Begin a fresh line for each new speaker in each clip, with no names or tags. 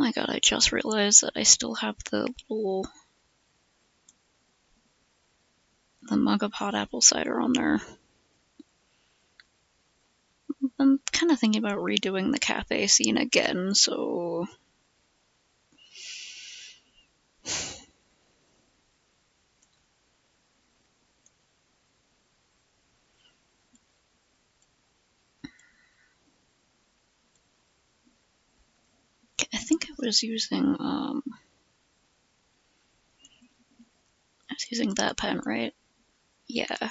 my god, I just realized that I still have the mug of hot apple cider on there. I'm kind of thinking about redoing the cafe scene again, so... I think I was using, that pen, right? Yeah. Okay.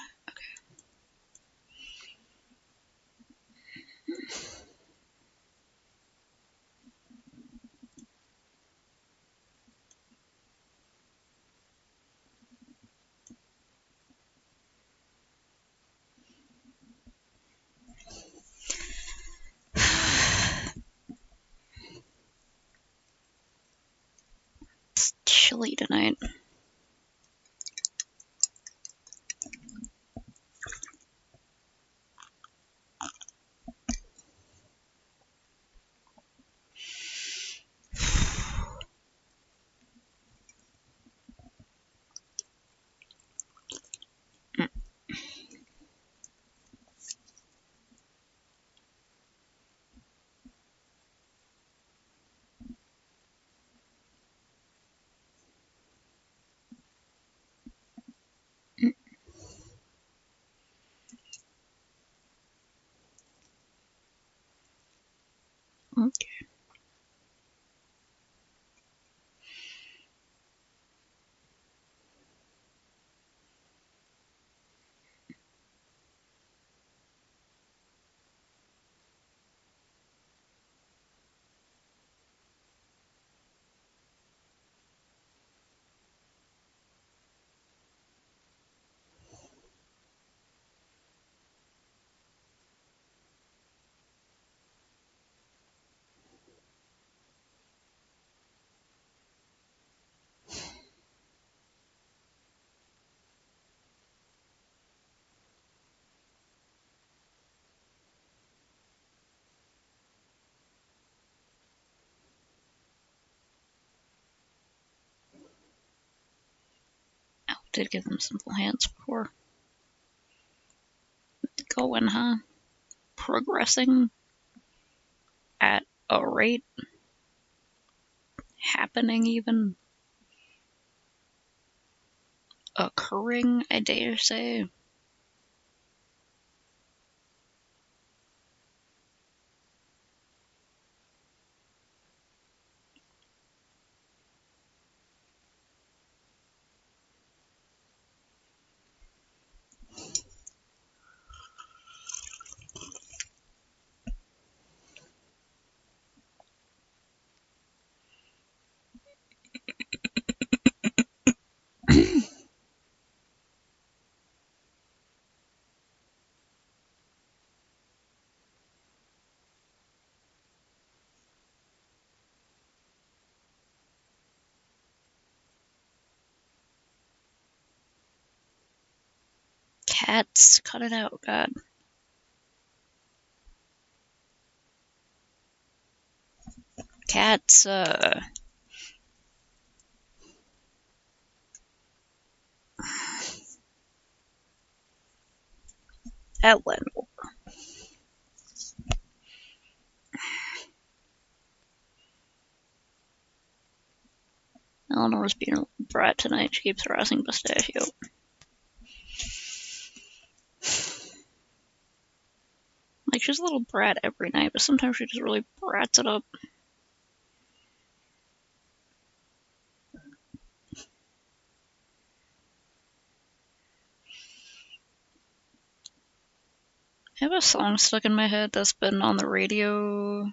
It's chilly tonight. Okay. Oh, did give them simple hands before. Going, huh? Progressing at a rate, happening even, occurring, I dare say. Cats, cut it out, God. Cats, Ellen. Eleanor's being a brat tonight. She keeps harassing Pistachio. Like, she's a little brat every night, but sometimes she just really brats it up. I have a song stuck in my head that's been on the radio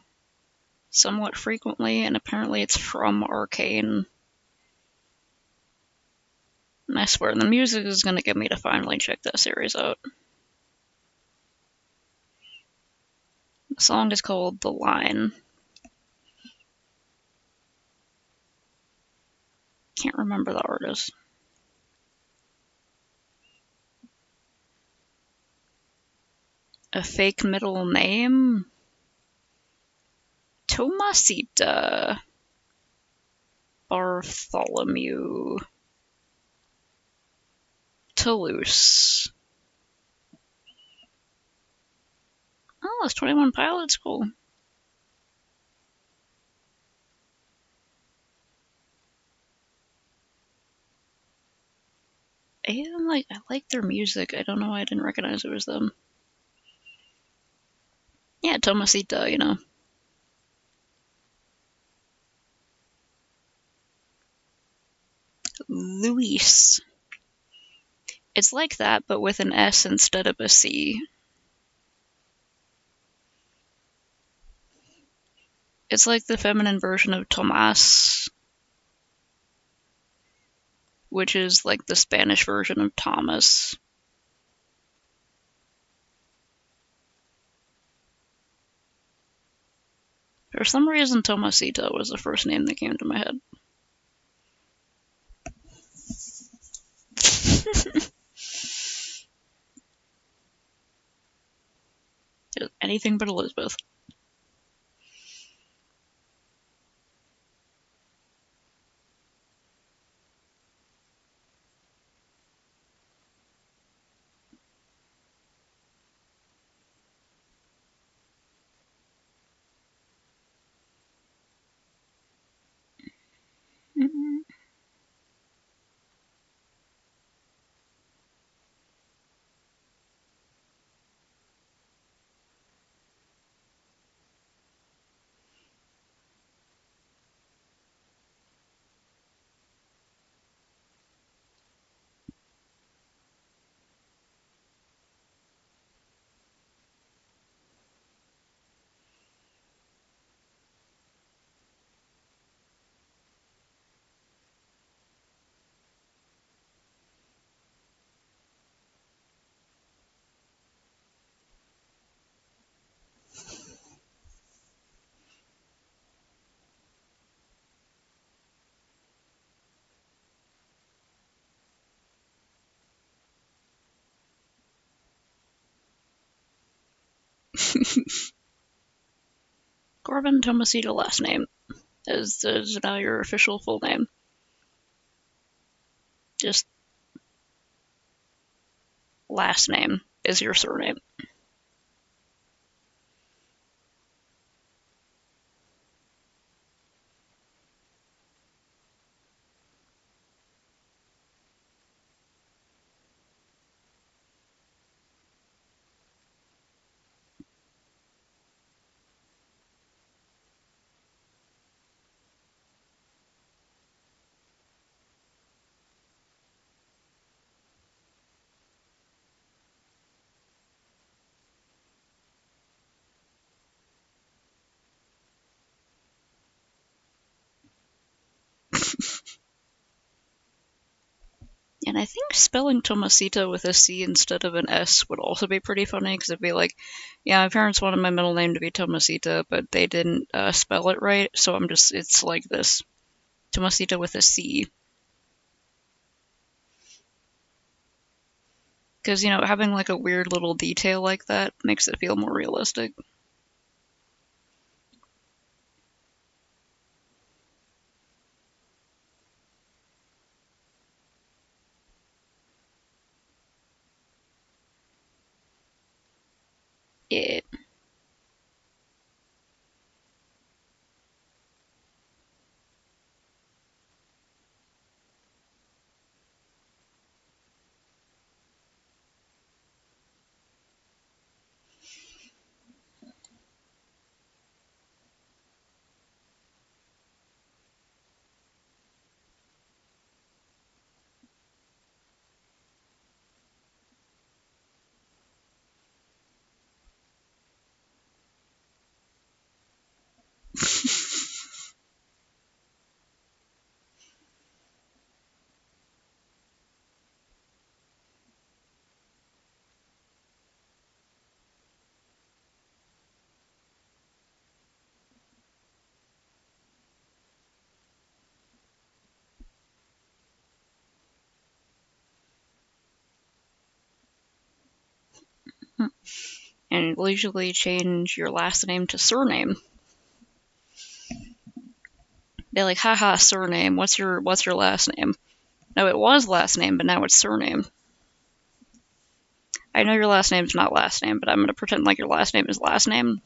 somewhat frequently, and apparently it's from Arcane. And I swear, the music is gonna get me to finally check that series out. The song is called The Line. Can't remember the artist. A fake middle name? Tomasita. Bartholomew Toulouse. Oh, it's 21 Pilots, cool. And I like their music. I don't know why I didn't recognize it was them. Yeah, Tomasita, you know. Luis. It's like that, but with an S instead of a C. It's like the feminine version of Tomas, which is like the Spanish version of Thomas. For some reason, Tomasita was the first name that came to my head. Anything but Elizabeth. Corbin Tomasita last name is now your official full name. Just last name is your surname. And I think spelling Tomasita with a C instead of an S would also be pretty funny, because it'd be like, yeah, my parents wanted my middle name to be Tomasita, but they didn't spell it right, so it's like this. Tomasita with a C. Because, having like a weird little detail like that makes it feel more realistic. Yeah. And it'll usually change your last name to surname. Be like, haha, surname. What's your last name? No, it was last name, but now it's surname. I know your last name's not last name, but I'm gonna pretend like your last name is last name.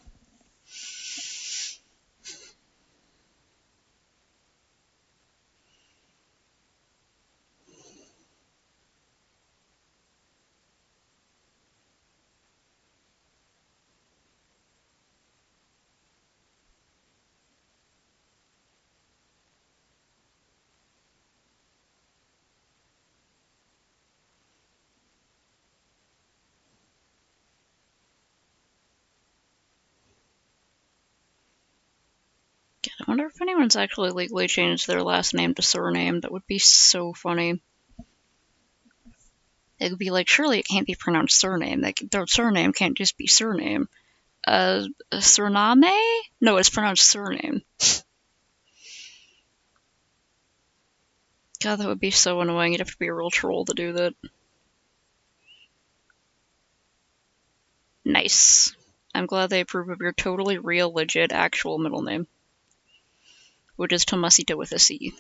God, I wonder if anyone's actually legally changed their last name to surname. That would be so funny. It would be like, surely it can't be pronounced surname. Their surname can't just be surname. Surname? No, it's pronounced surname. God, that would be so annoying. You'd have to be a real troll to do that. Nice. I'm glad they approve of your totally real, legit, actual middle name, which is Tomasito with a C.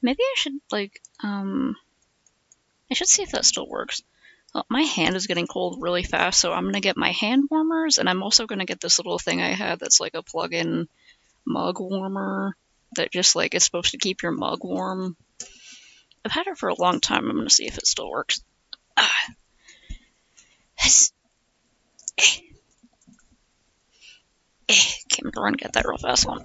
Maybe I should, I should see if that still works. Well, my hand is getting cold really fast, so I'm gonna get my hand warmers, and I'm also gonna get this little thing I had that's like a plug-in mug warmer that just like is supposed to keep your mug warm. I've had it for a long time. I'm gonna see if it still works. Okay, I'm gonna run and get that real fast one.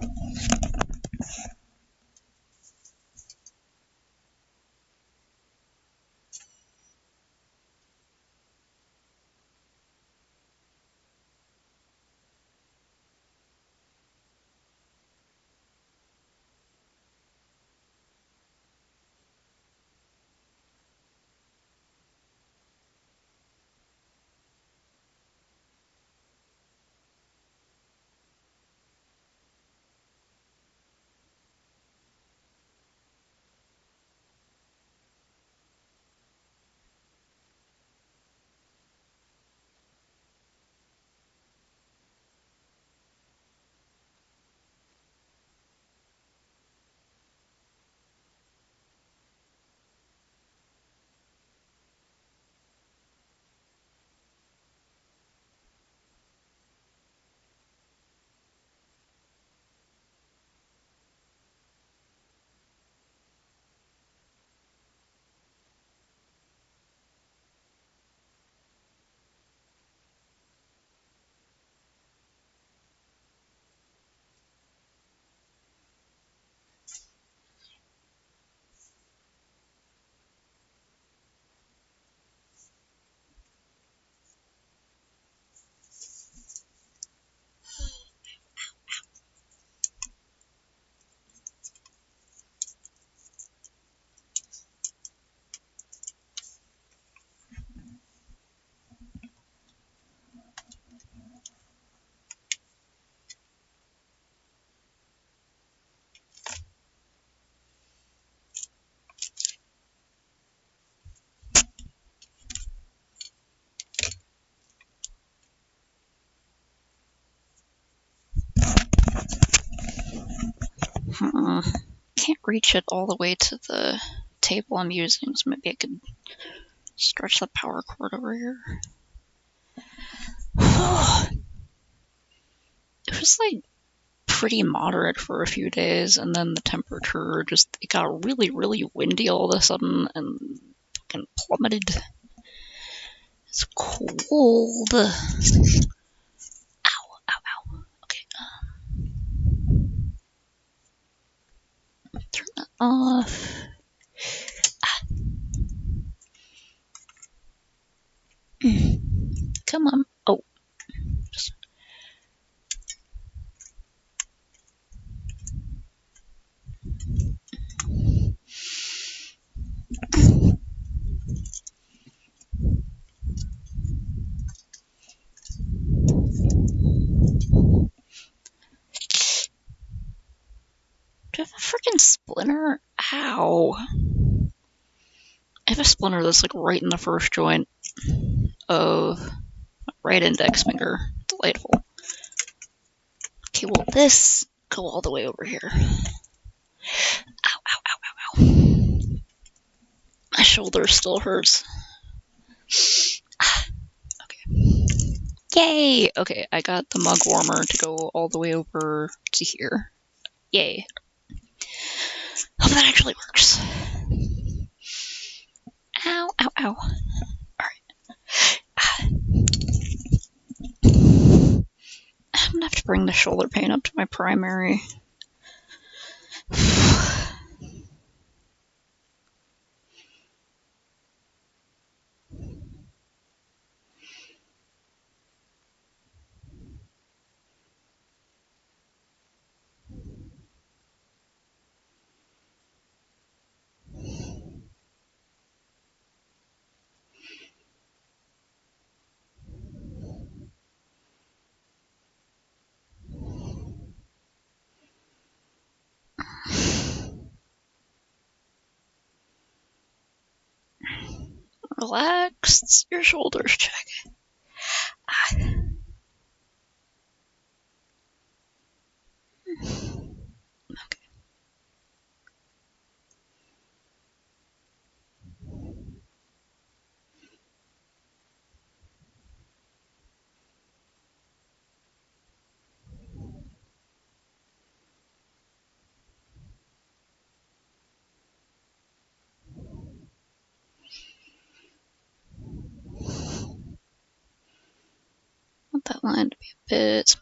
Can't reach it all the way to the table I'm using, so maybe I could stretch the power cord over here. It was like pretty moderate for a few days, and then the temperature it got really, really windy all of a sudden and fucking plummeted. It's cold. Ow, ow, ow. Okay. Turn that off. Come on. Oh. Just... Do I have a freaking splinter? Ow. I have a splinter that's like right in the first joint of right index finger. Delightful. Okay, well, this go all the way over here. Ow, ow, ow, ow, ow. My shoulder still hurts. Okay. Yay! Okay, I got the mug warmer to go all the way over to here. Yay. Hope that actually works. Ow, ow, ow. Alright. I'm gonna have to bring the shoulder pain up to my primary. Relax your shoulders, check. I want that line to be a bit smoother.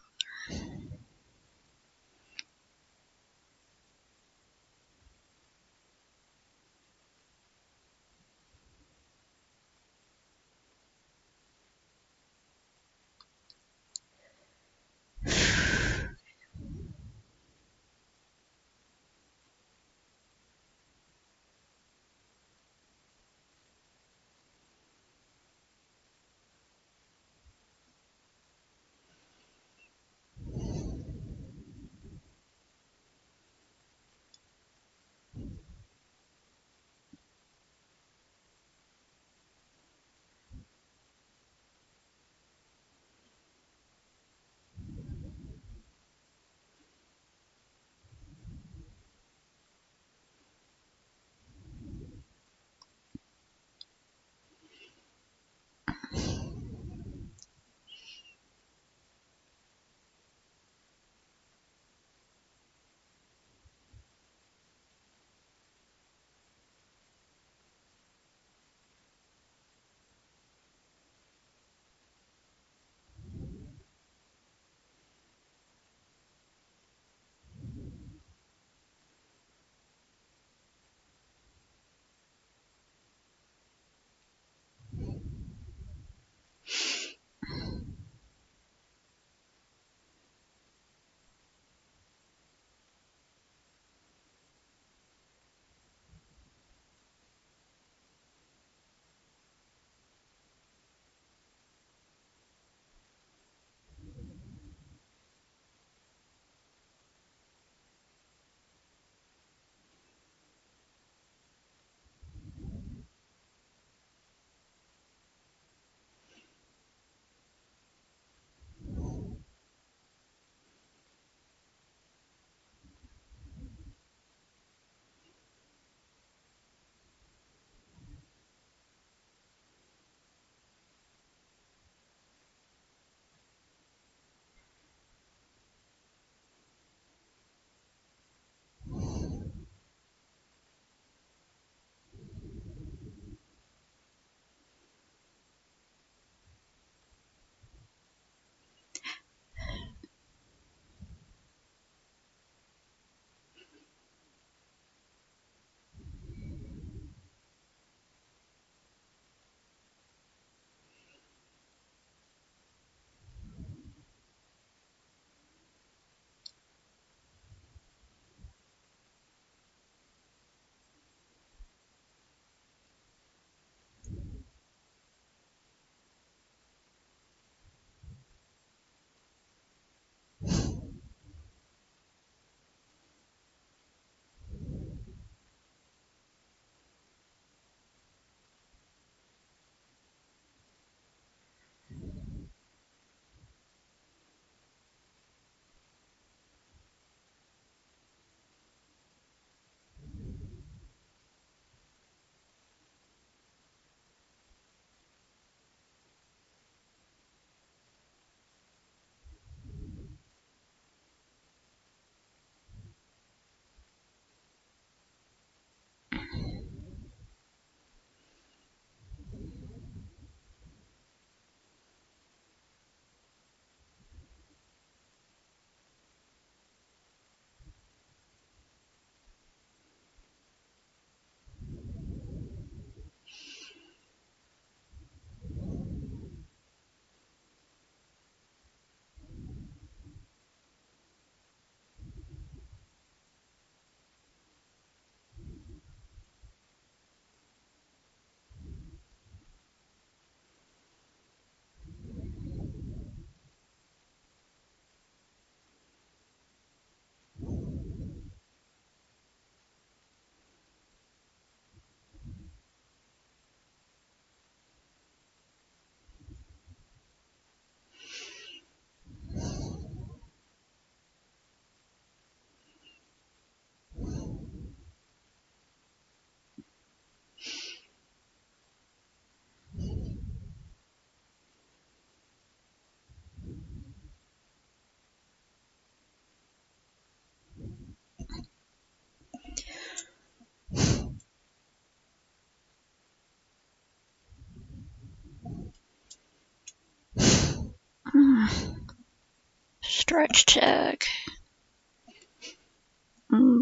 Stretch check.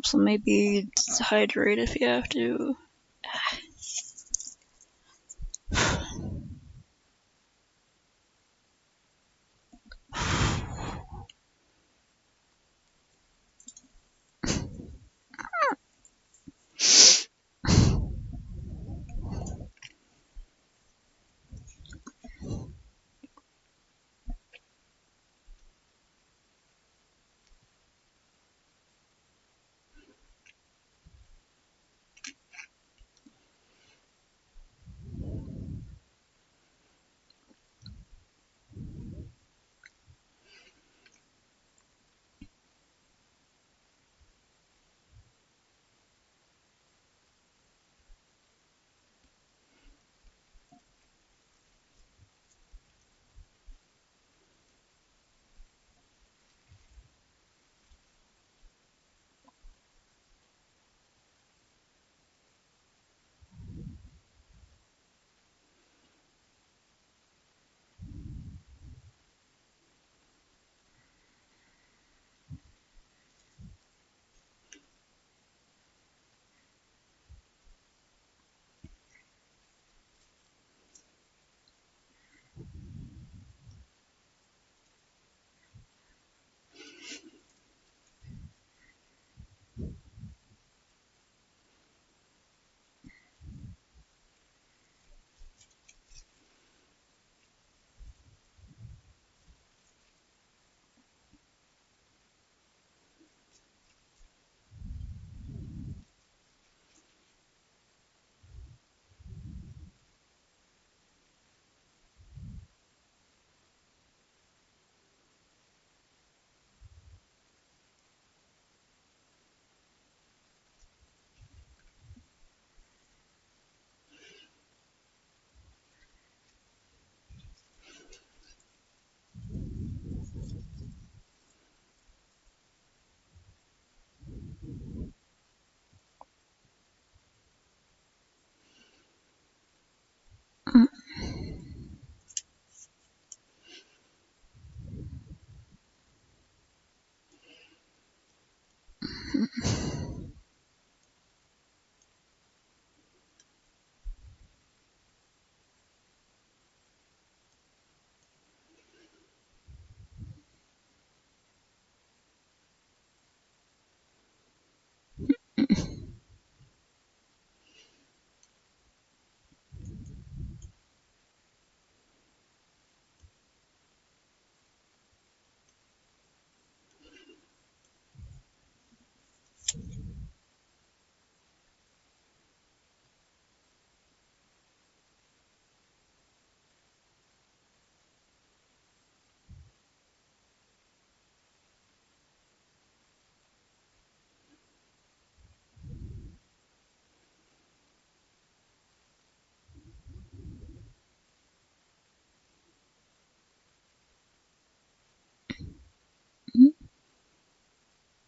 So maybe hydrate if you have to.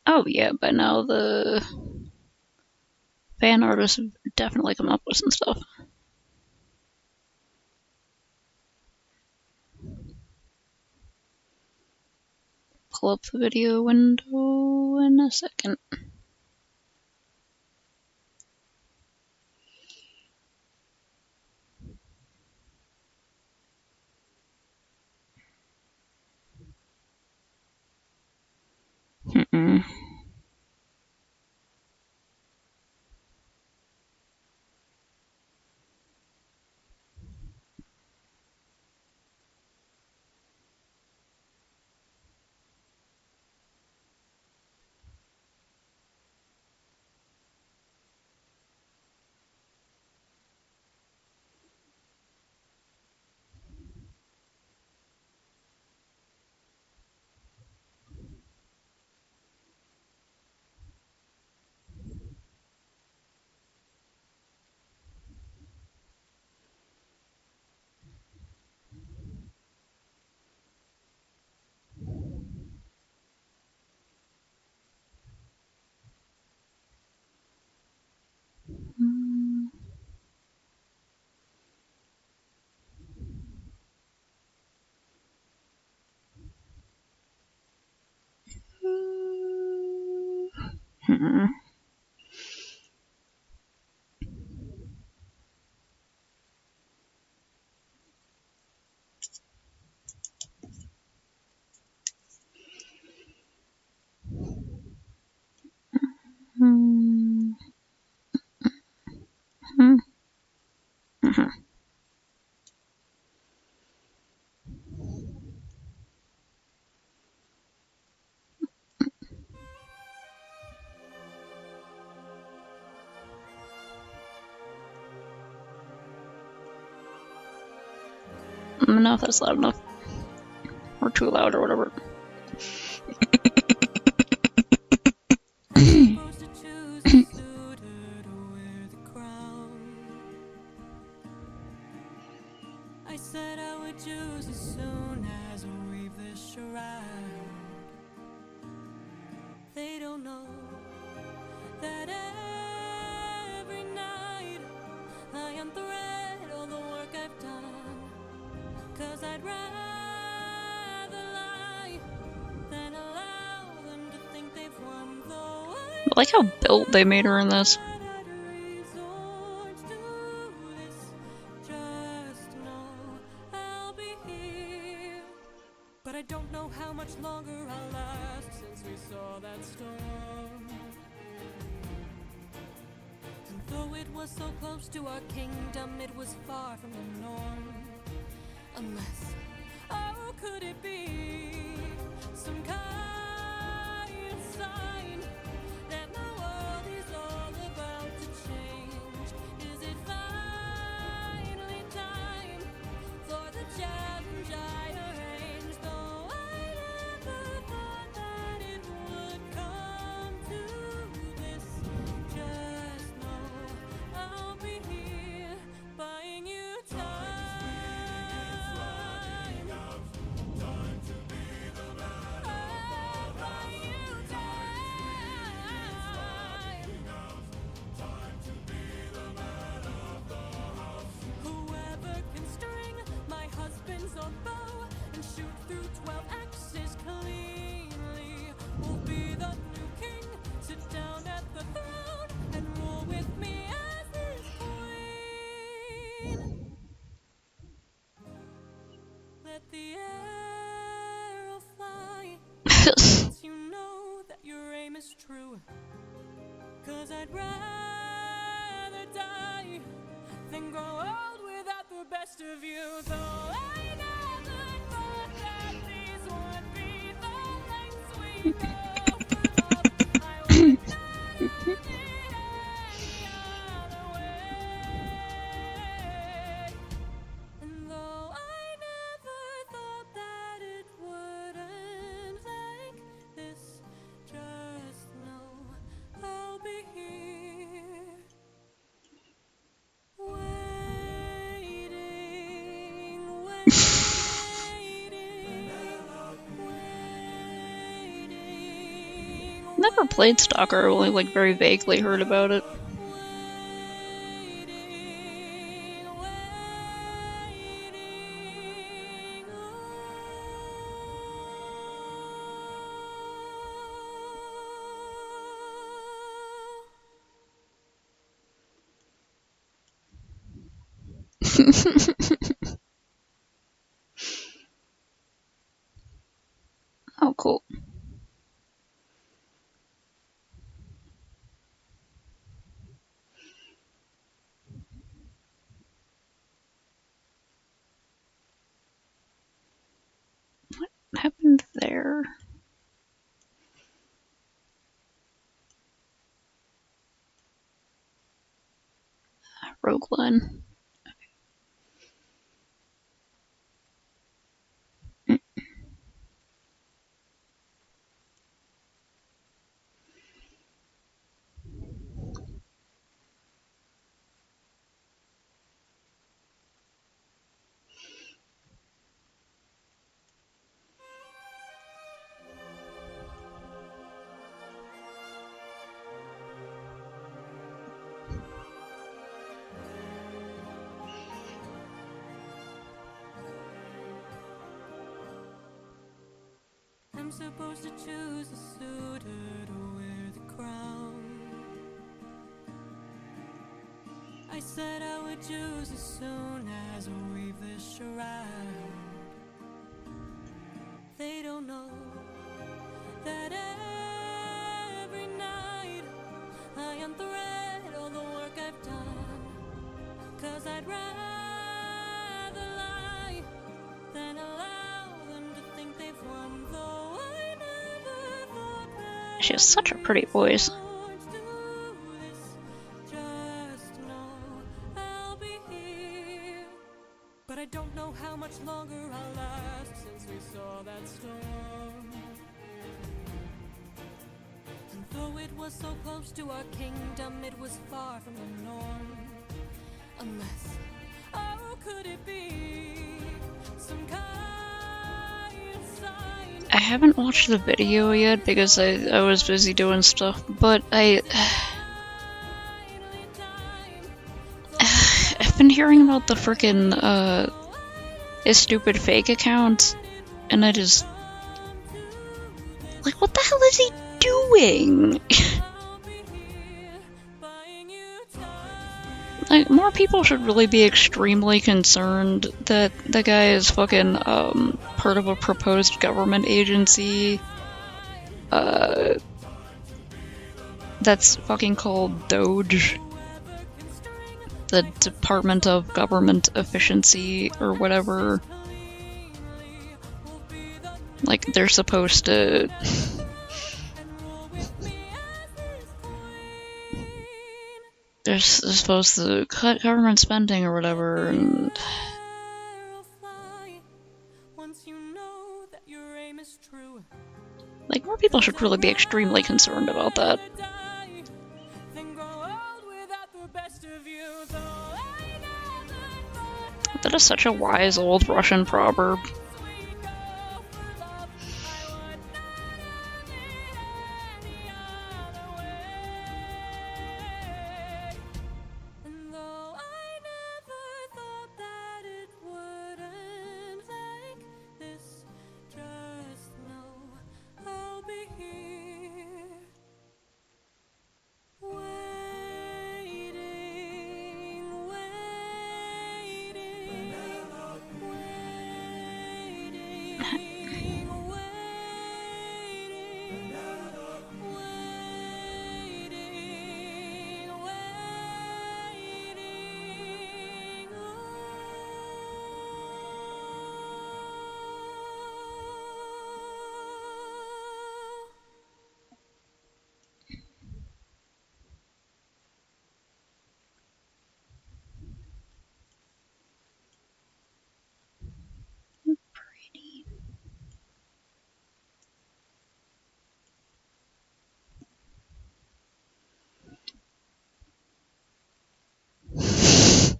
Oh yeah, by now the fan artists have definitely come up with some stuff. Pull up the video window in a second. Mm-mm. Hmm. Hmm. Hmm. Hmm. I don't know if that's loud enough or too loud or whatever.
Supposed to choose a suitor to wear the crown. I said I would choose as soon as we weave this shroud. They don't know that every night I unthread all the work I've done. 'Cause I'd rather lie than allow them to think they've won. Though I
I like how built they made her in this.
just know I'll be here. But I don't know how much longer I'll last since we saw that storm. And though it was so close to our kingdom, it was far from the norm. Unless, oh, could it be some kind of sign that my world is all about to change? Is it finally time for the challenge I arranged? Though I never thought that it would come to this. Just know I'll be here buying you time. Buying you time. Whoever can string my husband's own bow and shoot through 12 axes cleanly will be the new king. Sit down at the throne and rule with me as his queen. Let the arrow fly once you know that your aim is true. 'Cause I'd rather die than grow old without the best of you. Though I never thought that these would be the lengths we go for love. I would not have it any other way. And though I never thought that it would end like this, just know I'll be here waiting, waiting,
Never played Stalker, only like very vaguely heard about it. Oh, cool. What happened there? Rogueline.
I'm supposed to choose a suitor to wear the crown. I said I would choose as soon as we weave this shroud. They don't know that every night I unthread all the work I've done. 'Cause I'd rather lie than allow them to think they've won. Though I never thought that
She has such a pretty voice.
just know I'll be here. But I don't know how much longer I'll last since we saw that storm. And though it was so close to our kingdom, it was far from the norm. Unless, oh, could it be some kind sign?
I haven't watched the video yet because I was busy doing stuff, but I've been hearing about the frickin' his stupid fake account, and I just like, what the hell is he doing? Like, more people should really be extremely concerned that the guy is fucking part of a proposed government agency that's fucking called DOGE, the Department of Government Efficiency or whatever. Like, they're supposed to they're supposed to cut government spending or whatever, and
Once you know that your aim is true,
like, more people should really be extremely concerned about that.
then grow old without the best of you. Though I never thought
That is such a wise old Russian proverb.
we go for love, I would not have it any other way. And though I never thought that it would end like this, just know I'll be here, waiting,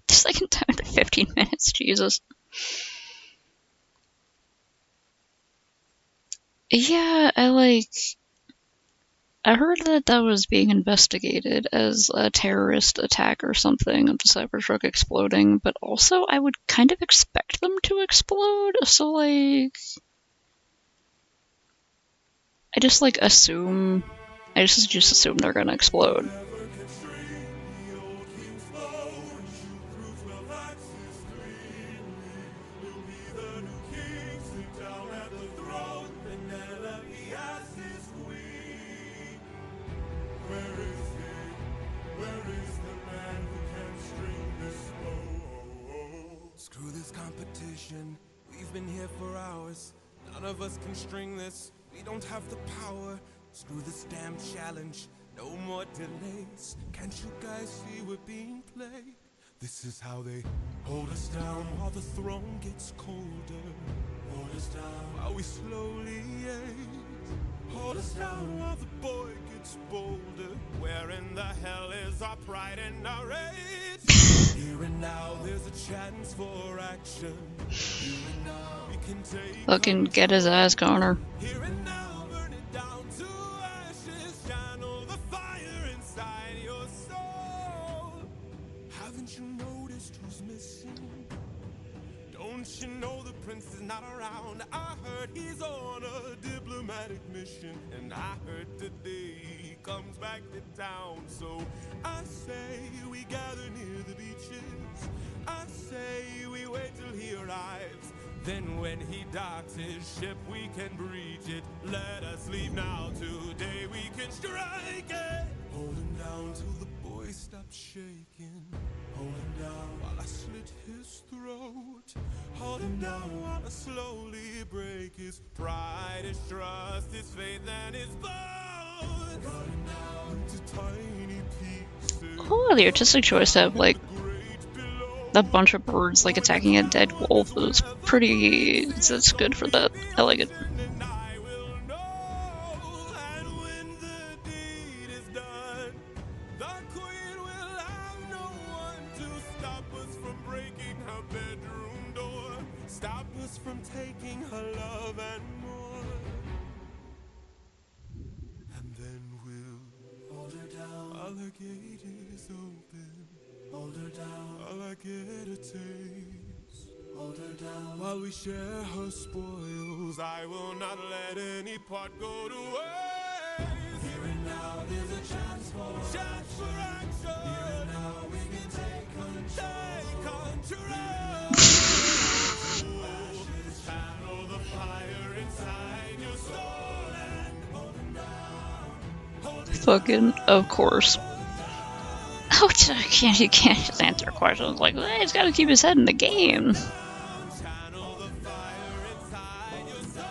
The second time in 15 minutes, Jesus. Yeah, I heard that that was being investigated as a terrorist attack or something of the Cybertruck exploding, but also I would kind of expect them to explode, so like, I just assume they're gonna explode.
Screw this competition, we've been here for hours. None of us can string this, we don't have the power. Screw this damn challenge, no more delays. Can't you guys see we're being played? This is how they hold us down while the throne gets colder. Hold us down while we slowly age. Hold us down while the boy gets bolder. Where in the hell is our pride and our rage? Here and now there's a chance for action. Here and now we can take
Fucking get his ass, Connor.
here and now, burn it down to ashes. Channel the fire inside your soul. Haven't you noticed who's missing? Don't you know the prince is not around? I heard he's on a diplomatic mission, and I heard today he comes back to town. So I say we gather near the beaches. I say we wait till he arrives. Then when he docks his ship, we can breach it. Let us leave now, today we can strike it. Hold him down till the boy stops shaking. Hold him down while I slit his throat. Hold him down while I slowly break his pride, his trust, his faith, and his bones. Cut him down into tiny pieces.
Oh, the artistic choice to have like a bunch of birds like attacking a dead wolf is pretty. That's good for that. I like it.
And I will know, and when the deed is done, the queen will have no one to stop us from breaking her bedroom door, stop us from taking her love and more. And then we'll hold her down while the gate is open. Hold her down while I get a taste. Hold her down while we share her spoils. I will not let any part go to waste. Here and now there's a chance for action. Here and now we can take control. Channel the fire inside your soul and hold him down.
Fucking, of course. Oh, you can't just answer questions like, well, he's got to keep his head in the game.
Channel the fire inside your soul.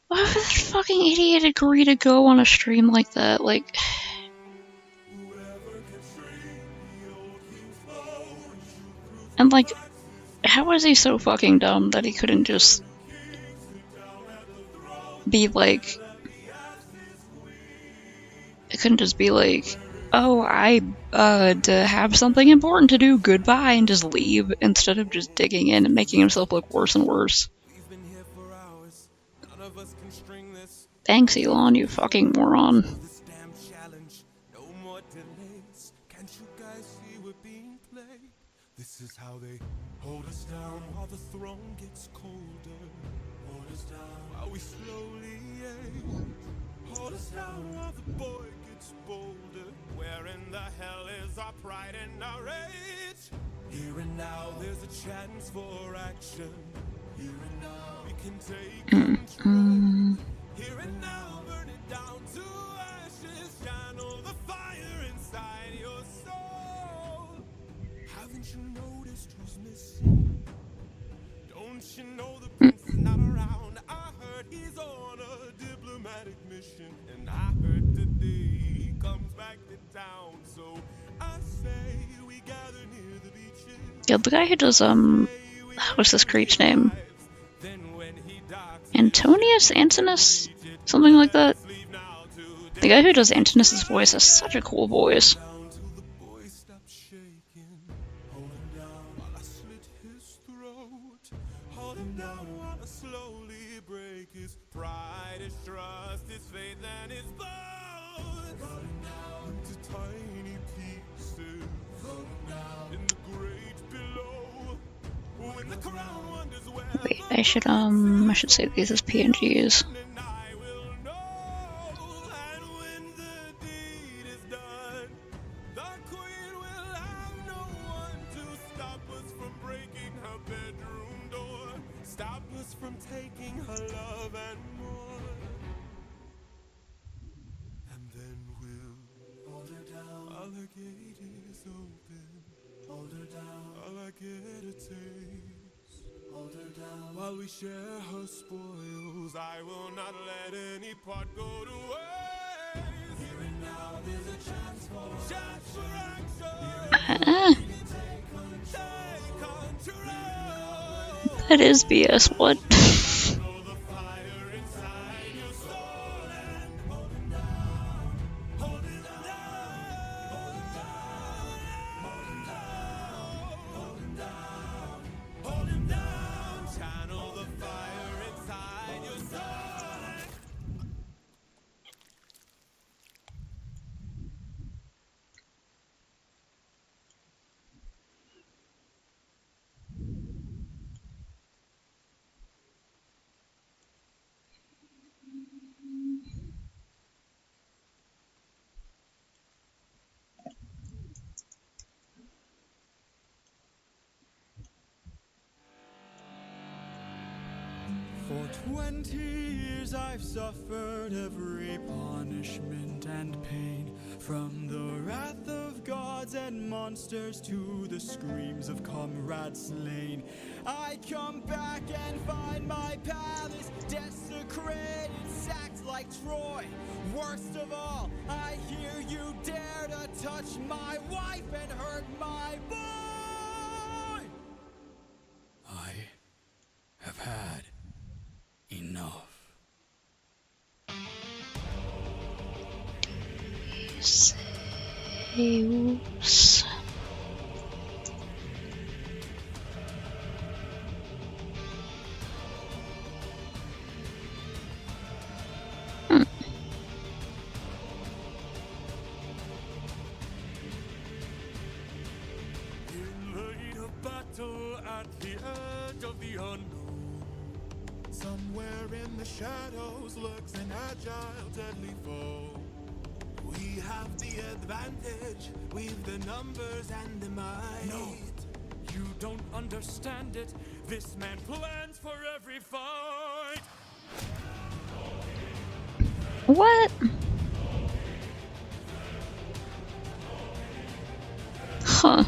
Why would that fucking idiot agree to go on a stream like that? Like, and like, how is he so fucking dumb that he couldn't just be like, it couldn't just be like, oh, I have something important to do, goodbye, and just leave, instead of just digging in and making himself look worse and worse.
We've been here for hours. None of us can string this.
Thanks, Elon, you fucking moron.
This damn challenge. No more delays. Can't you guys see we're being played? This is how they hold us down while the throne gets colder. Hold us down while we slowly age. Hold us down while the boy gets bolder. Where in the hell is our pride and our rage? Here and now there's a chance for action. Here and now we can take control. Here and now burn it down to ashes. Channel the fire inside your soul. Haven't you noticed who's missing? Don't you know the prince is not around? I heard he's on a diplomatic mission, and I heard today he comes back to town. So I say we gather near the beaches.
Yeah, the guy who does, what's this creep's name?
Then when he docks,
Antonius? Antinous? Something like that?
leave now to
The guy who does Antinous' voice has such a cool voice.
down till the boy stops shaking. Hold him down while I slit his throat. Hold him down while I slowly break his pride, his trust, his faith, and his bones. Cut him down into tiny pieces. Throw him down in the great below. When the crown wonders where
Wait, I should save these as PNGs.
and I will know. And when the deed is done, the queen will have no one to stop us from breaking her bedroom door, stop us from taking her love and more. And then we'll hold her down while the gate is open. Hold her down while I get a taste. Hold her down while we share her spoils. I will not let any part go to waste. Here and now
Uh, that is BS. What?
For 20 years I've suffered every punishment and pain, from the wrath of gods and monsters to the screams of comrades slain. I come back and find my palace desecrated, sacked like Troy. Worst of all, I hear you dare to touch my wife and hurt my boy. I have had enough.
Zeus.
In the heat of battle, at the edge of the unknown, somewhere in the shadows lurks an agile, deadly foe. We have the advantage, we've the numbers and the might.
No.
You don't understand it. This man plans for every fight.
What? Huh.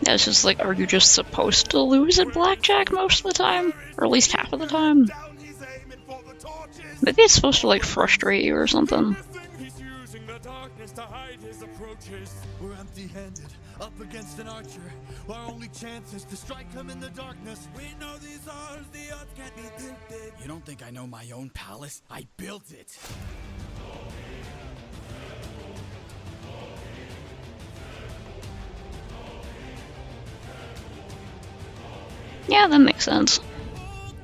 That's just like, are you just supposed to lose at blackjack most of the time? Or at least half of the time?
Down he's aiming for the torches.
Maybe it's supposed to like frustrate you or something.
He's using the darkness to hide his approaches.
We're empty-handed, up against an archer. Our only chance is to strike him in the darkness.
We know these odds, the odds can't be tilted.
You don't think I know my own palace? I built it.
Yeah, that makes sense.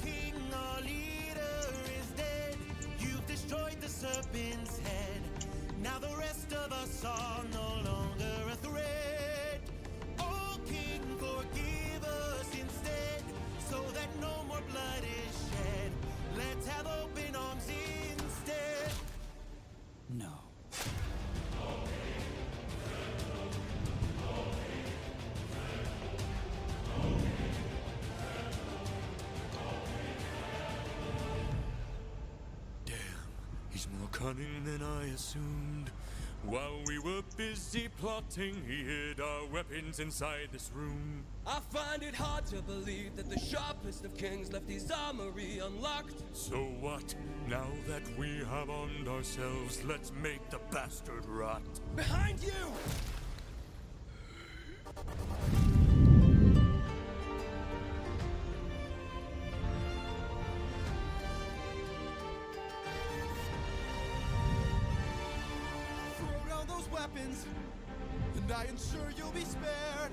King, our leader is dead. You've destroyed the serpent's head. Now the rest of us are no longer a threat. Oh King, forgive us instead, so that no more blood is shed. Let's have open arms instead.
No.
He's more cunning than I assumed. While we were busy plotting, he hid our weapons inside this room.
I find it hard to believe that the sharpest of kings left his armory unlocked.
So what? Now that we have armed ourselves, let's make the bastard rot.
Behind you!
Throw down those weapons, and I ensure you'll be spared.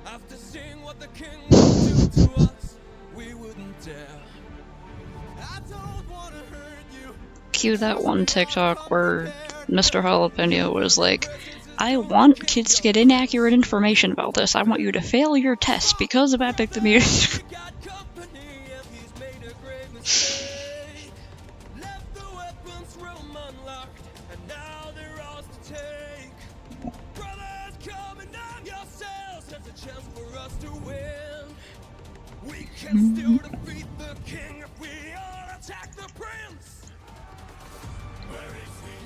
After seeing what the king would do to us, we wouldn't dare.
I don't want to hurt you.
Cue that one TikTok where Mr. Jalapeno was like, I want kids to get inaccurate information about this. I want you to fail your test because of Epic the Music.
We got company if he's made a grave mistake. Left the weapons room unlocked, and now they're ours to take. Brothers, come and arm yourselves. There's a chance for us to win. We can still defeat the king if we all attack the prince.
Where is he?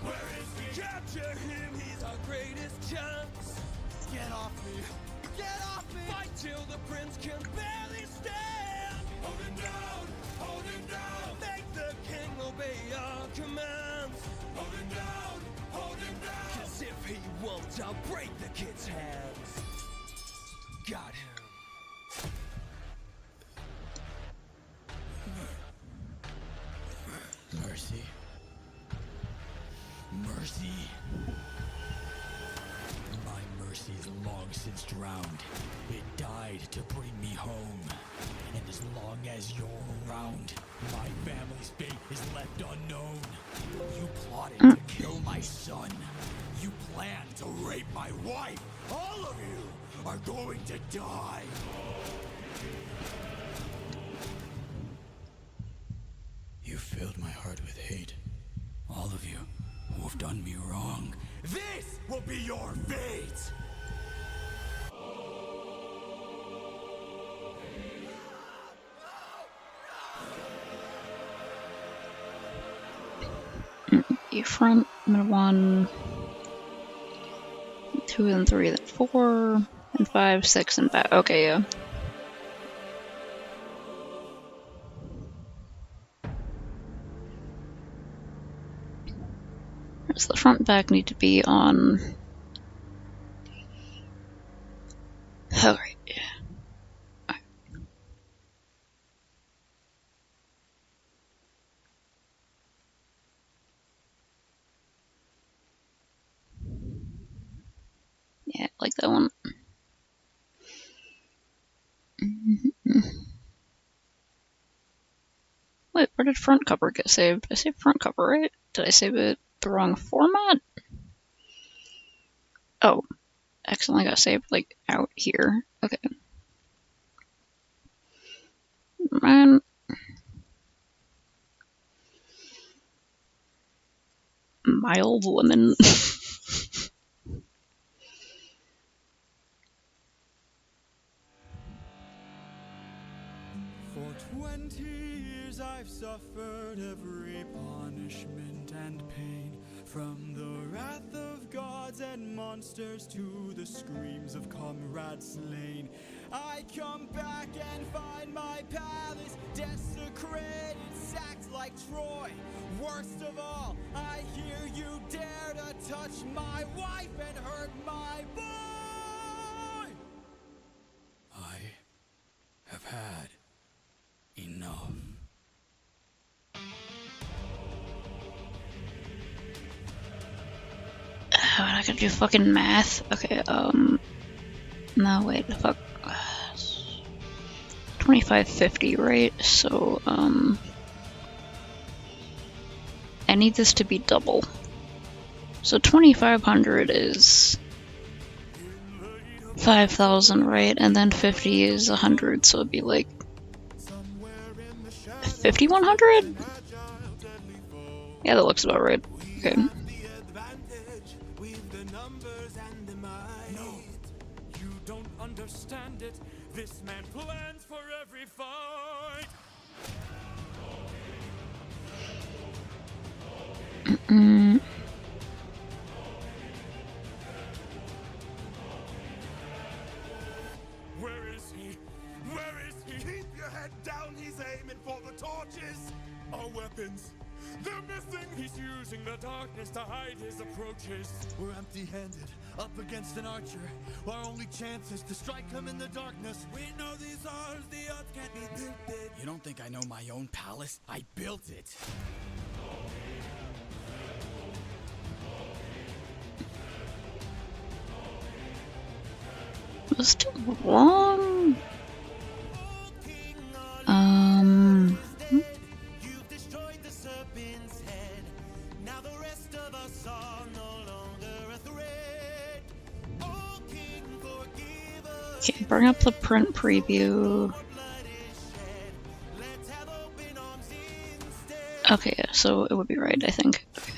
Where is he?
Capture him, he's our greatest chance.
Get off me. Get off me.
Fight till the prince can barely stand.
Hold him down! Hold him down!
Make the king obey our commands.
Hold him down! Hold
I'll break the kid's hands. Got him.
Mercy. Mercy. My mercy is long since drowned. It died to bring me home. And as long as you're around, my family's fate is left unknown. You plotted to kill my son. You planned to rape my wife. All of you are going to die. You filled my heart with hate. All of you who have done me wrong. This will be your fate!
Front, middle 1, 2 and 3, then 4, and 5, 6, and back. Okay, yeah. So the front and back need to be on. Alright. Yeah, I like that one. Wait, where did front cover get saved? I saved front cover, right? Did I save it the wrong format? Oh, accidentally got saved, like, out here. Okay. Man. Mild lemon.
For 20 years I've suffered every punishment and pain, from the wrath of gods and monsters to the screams of comrades slain. I come back and find my palace desecrated, sacked like Troy. Worst of all, I hear you dare to touch my wife and hurt my boy! I have had enough.
I'm not gonna do fucking math. Okay, no, wait, fuck. 2550, right? So, I need this to be double. So 2500 is 5000, right? And then 50 is 100, so it'd be like 5100? Yeah, that looks about right. Okay.
No, you don't understand it. This man plans for every fight. Where is he? Where is he?
Keep your head down, he's aiming for the torches.
Our weapons. They're missing. He's using the darkness to hide his approaches.
We're empty-handed, up against an archer. Our only chance is to strike him in the darkness.
We know these odds, the odds can't be tilted.
You don't think I know my own palace? I built it.
That's too long.
You've destroyed the serpent's head. Now the rest of us are no longer a threat. Oh, King, forgive us.
Okay, bring up the print preview.
Blood is shed. Let's have open arms instead.
Okay, yeah, so it would be right, I think. Okay.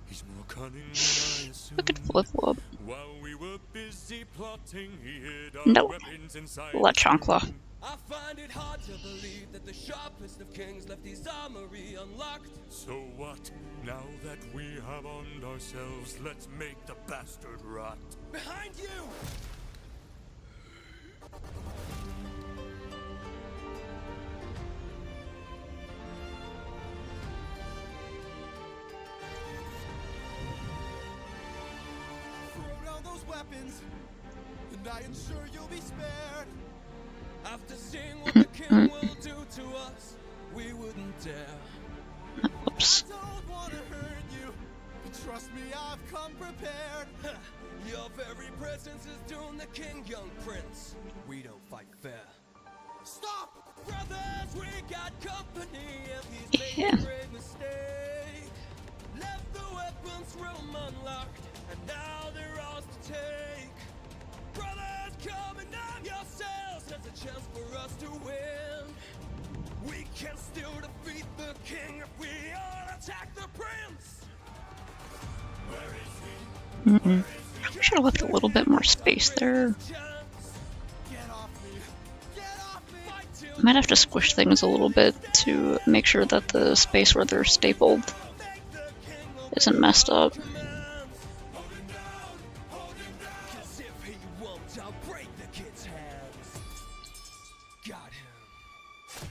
He's more cunning than I assumed.
Look at Flip Flop.
While we were busy plotting, he hid our
No.
weapons inside
La
his
Chancla.
tomb. I find it hard to believe that the sharpest of kings left his armory unlocked. So what? Now that we have armed ourselves, let's make the bastard rot. Behind you!
weapons, and I ensure you'll be spared.
After seeing what the king will do to us, we wouldn't dare.
Whoops.
I don't want to hurt you, but trust me, I've come prepared.
Your very presence is doomed the king, young prince. We don't fight fair.
Stop!
Brothers, we got company, and he's made
Yeah.
a grave mistake. Left the weapons room unlocked, and now they're ours to take. Brothers, come and arm yourselves. There's a chance for us to win. We can still defeat the king if we all attack the prince.
We should have left a little bit more space there.
Get off me! Get off me!
Fight till
Might have to squish things a little bit to make sure that the space where they're stapled
make the king obey
isn't messed up.
commands. Hold him down, hold him down. 'Cause if he won't, I'll break the kid's hands. Got him.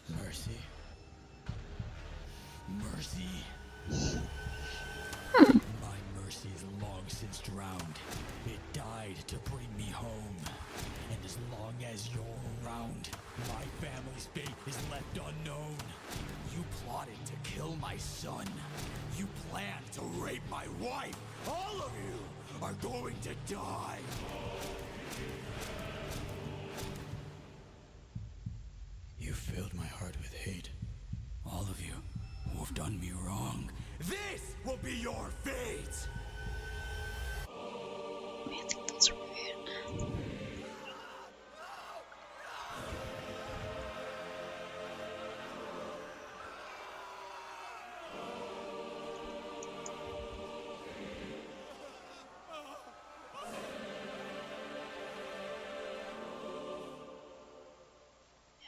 Mercy. Mercy. My mercy is long since drowned. It died to bring me home. And as long as you're around, my family's fate is left unknown. You plotted to kill my son. You planned to rape my wife. All of you are going to die. You filled my heart with hate. All of you who have done me wrong. This will be your fate!
I think that's right.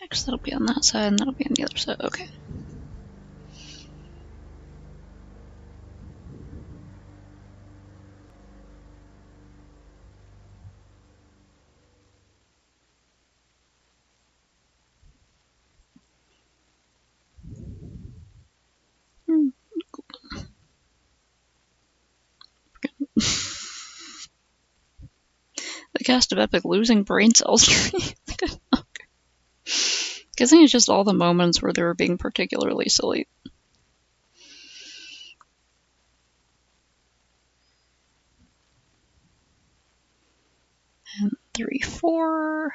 Yeah, 'cause that'll be on that side and that'll be on the other side. Okay. Hmm. The cast of Epic losing brain cells. Guessing it's just all the moments where they were being particularly silly. And 3, 4.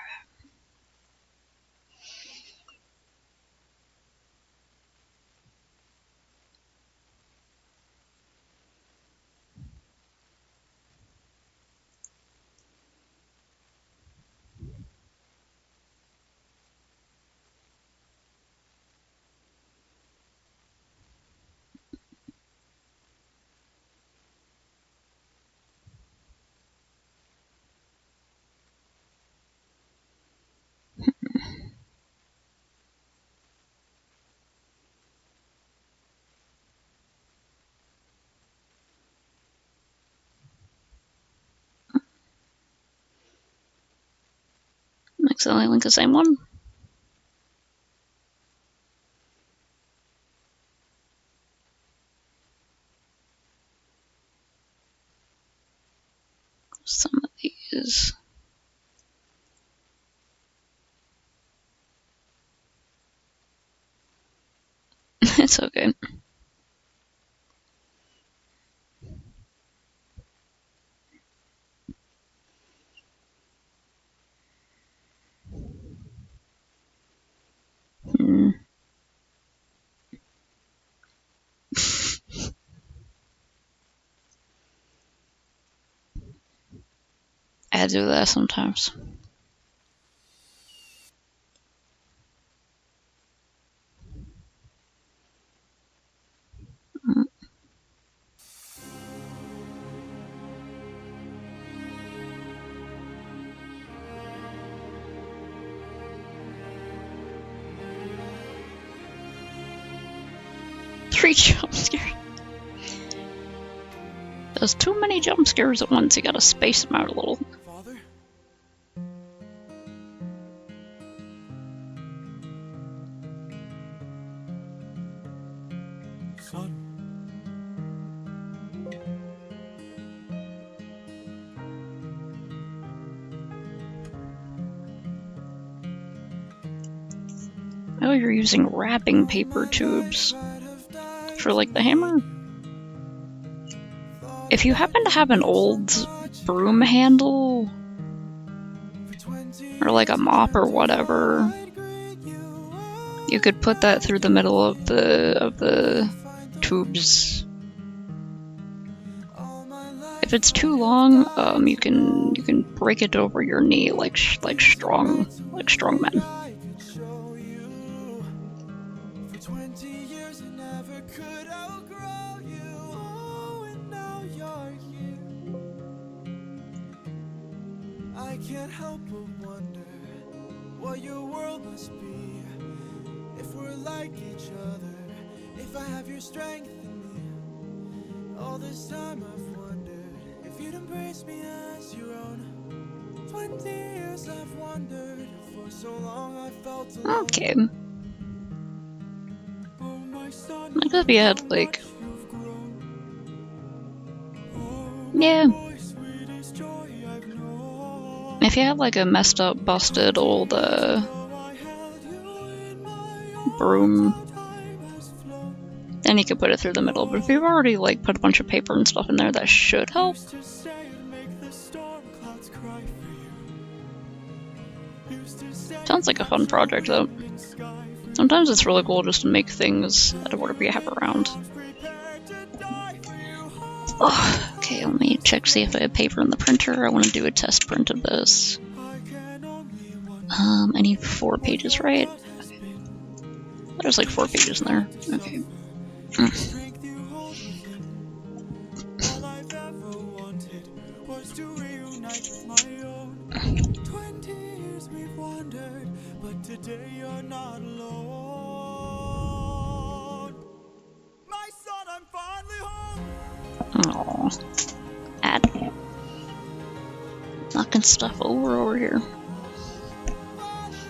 Accidentally link the same one. Some of these. It's okay. Hmm. I do that sometimes. Mm. Three jump scares. There's too many jump scares at once. You gotta space them out a little.
Father? Son?
Oh, you're using wrapping paper tubes for like the hammer? If you happen to have an old broom handle or like a mop or whatever, you could put that through the middle of the tubes. If it's too long, you can break it over your knee like strong men.
I could show you. For 20 years I never could outgrow you. Oh, and now you're here. I can't help but wonder what your world must be. If we're like each other, if I have your strength in me. All this time I've wondered if you'd embrace me as your own. 20 years I've wondered, for so long I felt alone.
Okay.
Oh, my son,
Like if you
how
had like,
much you've grown. Oh,
yeah,
boy, sweetest joy I've known.
if you had like a messed up, busted old
Though I held you in my arms,
broom,
how time has flown.
then you could put it through the middle. But if you've already like put a bunch of paper and stuff in there, that should help.
Used to say it'd make the storm clouds cry for you. Used to say
Sounds like a fun project though.
in sky for
Sometimes it's really cool just to make things out of whatever you have around.
prepared to die for you.
Oh, okay, let me check, see if I have paper in the printer. I want to do a test print of this.
I can only wonder
I need 4 pages, right?
has been.
There's like 4 pages in there. Okay.
Strength you hold within. All I've ever wanted was to reunite with my own. 20 years we've wandered, but today you're not alone. My son, I'm finally home.
Aww. Add. Knocking stuff over here.
Father,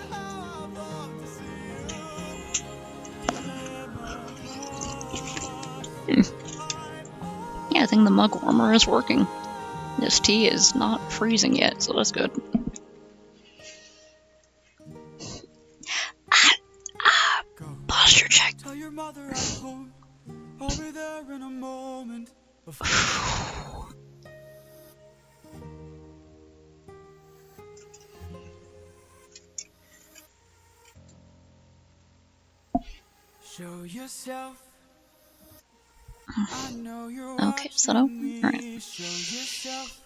how I've longed to see you.
Yeah, I think the mug warmer is working. This tea is not freezing yet, so that's good.
Go.
Posture check.
Tell your mother I'm home. I'll be there in a moment. Show yourself. I know you're
Okay, is that open?
watching me.
Alright.
Show yourself.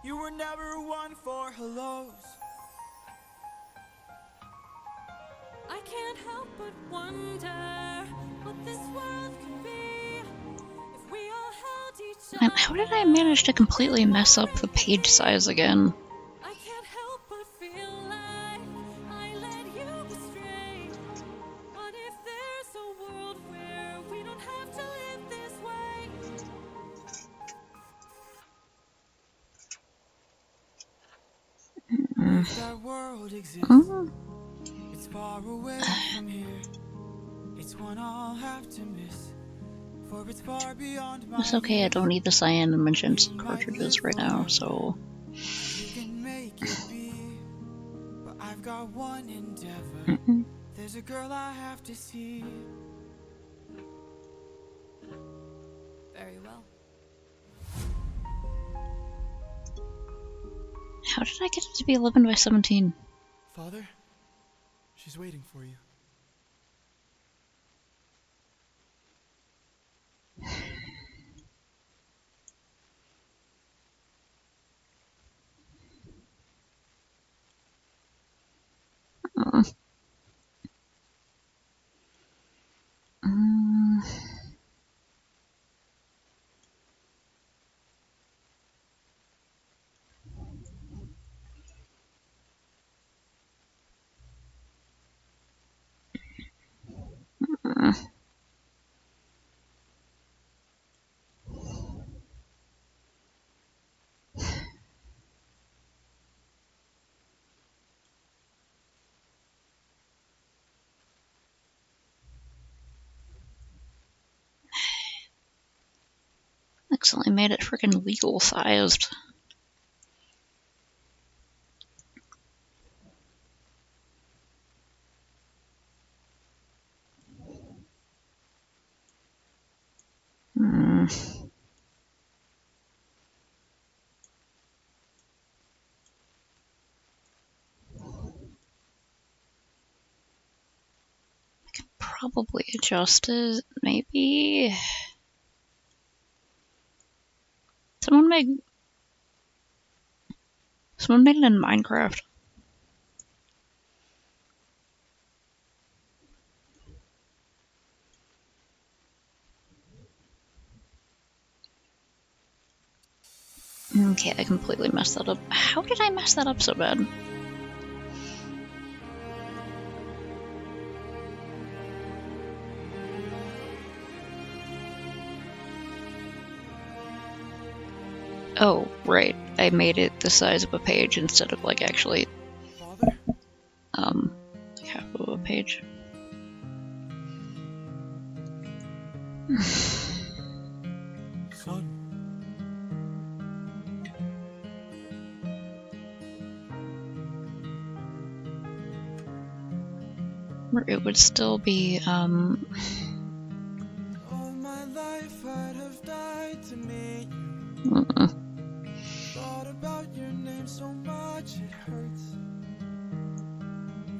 You were never one for hellos.
I can't help but wonder what this world could be if we all held each
Man,
other.
how did I manage to completely mess up the page size again?
I can't help but feel like I led you astray. What if there's a world where we don't have to live this way?
If that world exists,
Mm,
it's far away from here. It's one I'll have to miss. For it's far beyond my
it's okay, I don't need the cyan and magenta
You might
cartridges
live
right now,
forever.
so...
You can make it be. But I've got one endeavor.
Mm-mm.
There's a girl I have to see.
Very well.
How did I get it to be 11 by 17?
Father, she's waiting for you.
Mm. Mm. Accidentally made it freaking legal sized. Hmm. I can probably adjust it, maybe. Someone made it in Minecraft. Okay, I completely messed that up. How did I mess that up so bad? Oh, right. I made it the size of a page instead of like actually
Father?
like half of a page.
Son.
Or it would still be
All my life I'd have died to meet you. Thought about your name so much it hurts.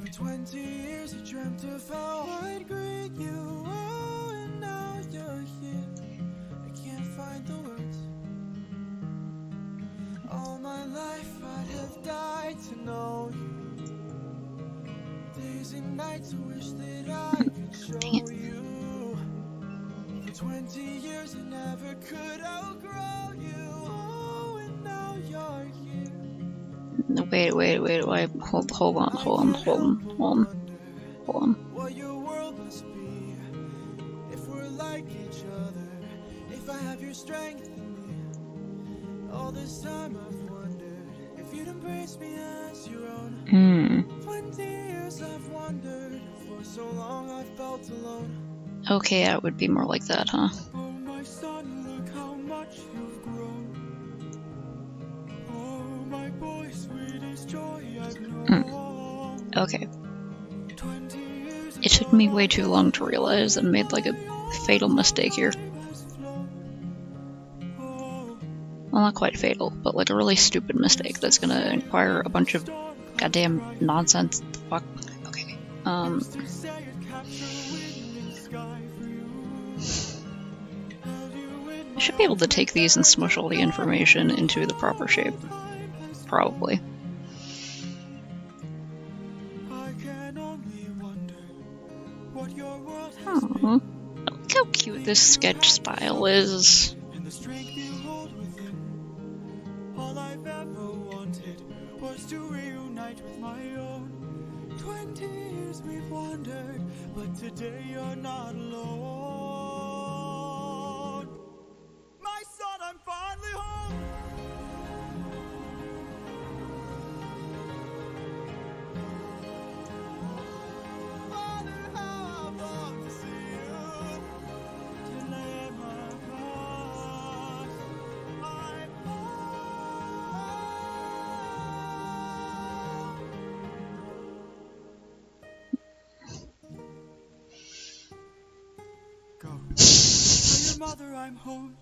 For 20 years I dreamt of how I'd greet you. Oh, and now you're here. I can't find the words. All my life I'd have died to know you. Days and nights I wish that I could show you. For 20 years I never could outgrow you. Oh, and now you're here.
wait, hold on.
What your world must be if we're like each other. If I have your strength in me. All this time I've wondered if you'd embrace me as your own. 20 years I've wondered. For so long I've felt alone.
Okay, it would be more like that, huh?
Oh, my son, look how much you've grown. Oh, my boy, sweetest joy I've known.
Okay.
20 years
It took me way too long to realize and made like a fatal mistake here.
has flown. Oh,
Well, not quite fatal, but like a really stupid mistake that's gonna require a bunch of goddamn nonsense. Fuck. Okay.
to say it capture wind and sky for you. Held you in
I should be able to take these and smush all the information into the proper shape.
time has
Probably.
I can only wonder what your world has
Aww. Look how cute this sketch style is.
and the strength you hold within. All I've ever wanted was to reunite with my own. 20 years we've wandered, but today you're not alone. My son, I'm finally home. Father, how I've longed to see you. To lay my cross, I'm Go. Tell your mother I'm home.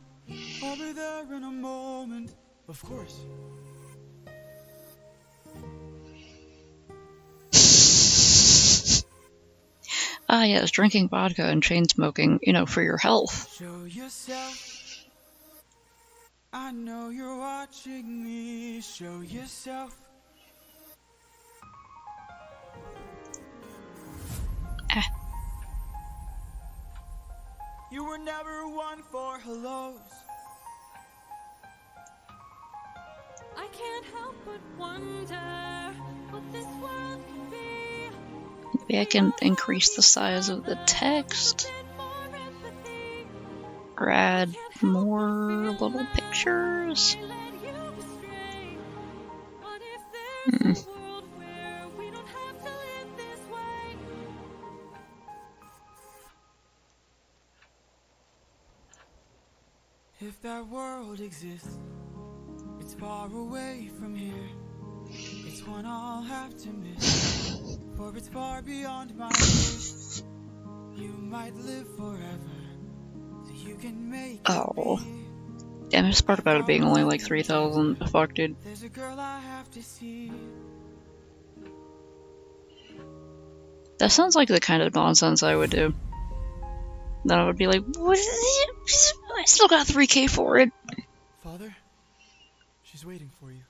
I'll be there in a moment. Of course.
Ah, yes, drinking vodka and chain smoking, for your health.
Show yourself. I know you're watching me. Show yourself.
Ah.
You were never one for hellos.
I can't help but wonder what this world could be.
Maybe I can increase the size of the text,
More empathy.
or add more little pictures.
They led you astray. What if there's a world where we don't have to live this way?
If that world exists, it's far away from here. It's one I'll have to miss, for it's far beyond my reach. You might live forever, so you can make
Oh.
it be.
Damn, this part about it being only like 3,000. Fuck, dude.
There's a girl I have to see.
That sounds like the kind of nonsense I would do. Then I would be like, what is it? I still got 3K for it.
Father, she's waiting for you.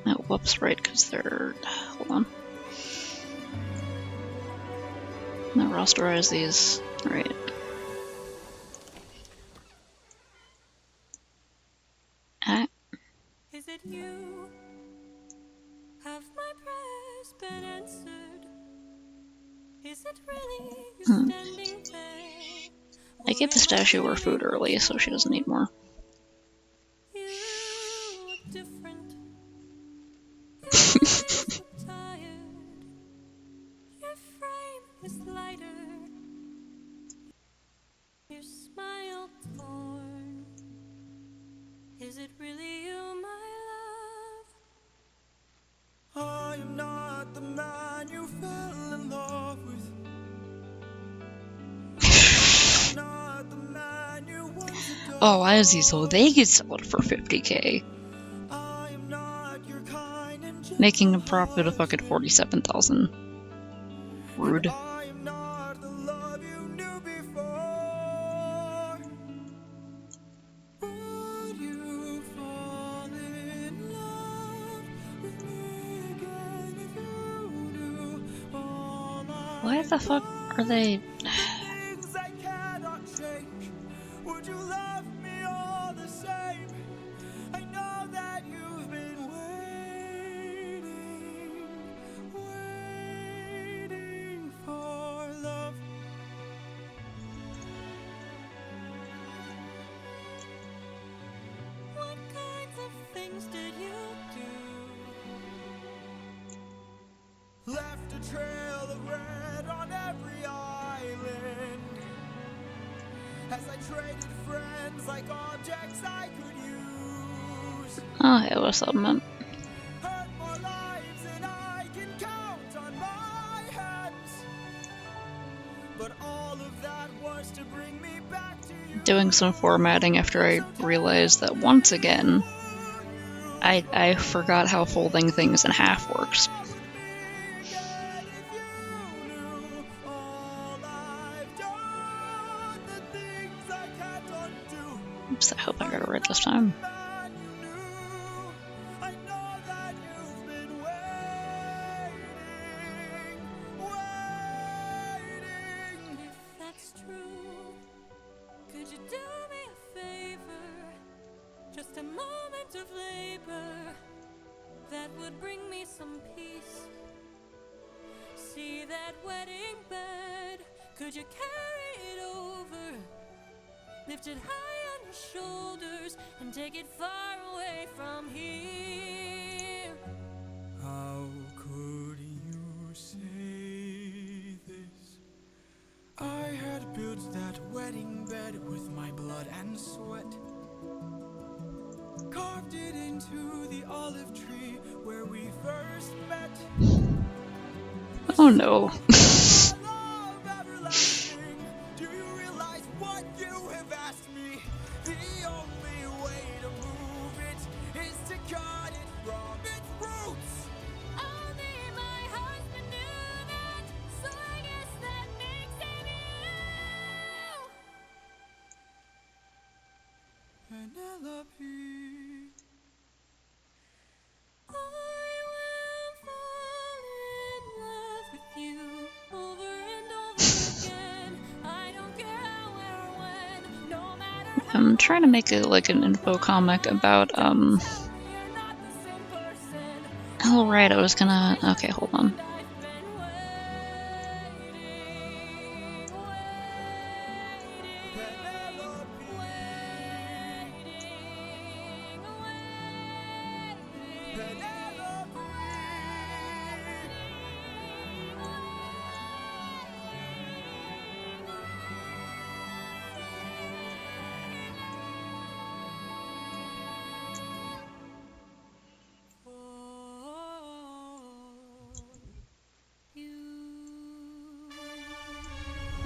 Oh, whoops, right, because they're... Hold on. Now rasterize these. Right. Ah,
Is it you? Have my prayers been answered? Is it really you standing there?
I gave the statue her food early, so she doesn't need more.
You look different. You look tired. Your frame is lighter. Your smile torn. Is it really you, my love?
I am not the man you fell in love with. I'm not the man you once adored.
Oh, Izzy, so they could sell it for 50K,
I am not your kind and
making a profit of fucking 47,000. Rude.
I am not the love you knew before. Would you fall in love with me again if you knew all I
Why the fuck are they...
things I cannot change? Would you love me all the same? I know that you've been waiting for love.
What kinds of things did you do?
Left a trail of red on every island. As I traded friends like objects I could use.
Oh, hey, what's up, man?
Hurt more lives than I can count on my hands. But all of that was to bring me back to you.
Doing some formatting after I realized that once again, I forgot how folding things in half works. Oops, I hope I got it right this time.
If that's true, could you do me a favor? Just a moment of labor that would bring me some peace. See that wedding bed? Could you carry it over? Lift it high on your shoulders and take it far away from here.
How could you say this? I had built that wedding bed with my blood and sweat. Carved it into the olive tree where we first met.
Oh no.
Love everlasting. Do you realize what you have asked me? The only way to move it is to cut it from its roots.
Only my husband knew that, so I guess that makes him you.
Penelope.
I will fall in love with you.
I'm trying to make it like an info comic about oh right, I was gonna. Okay, hold on.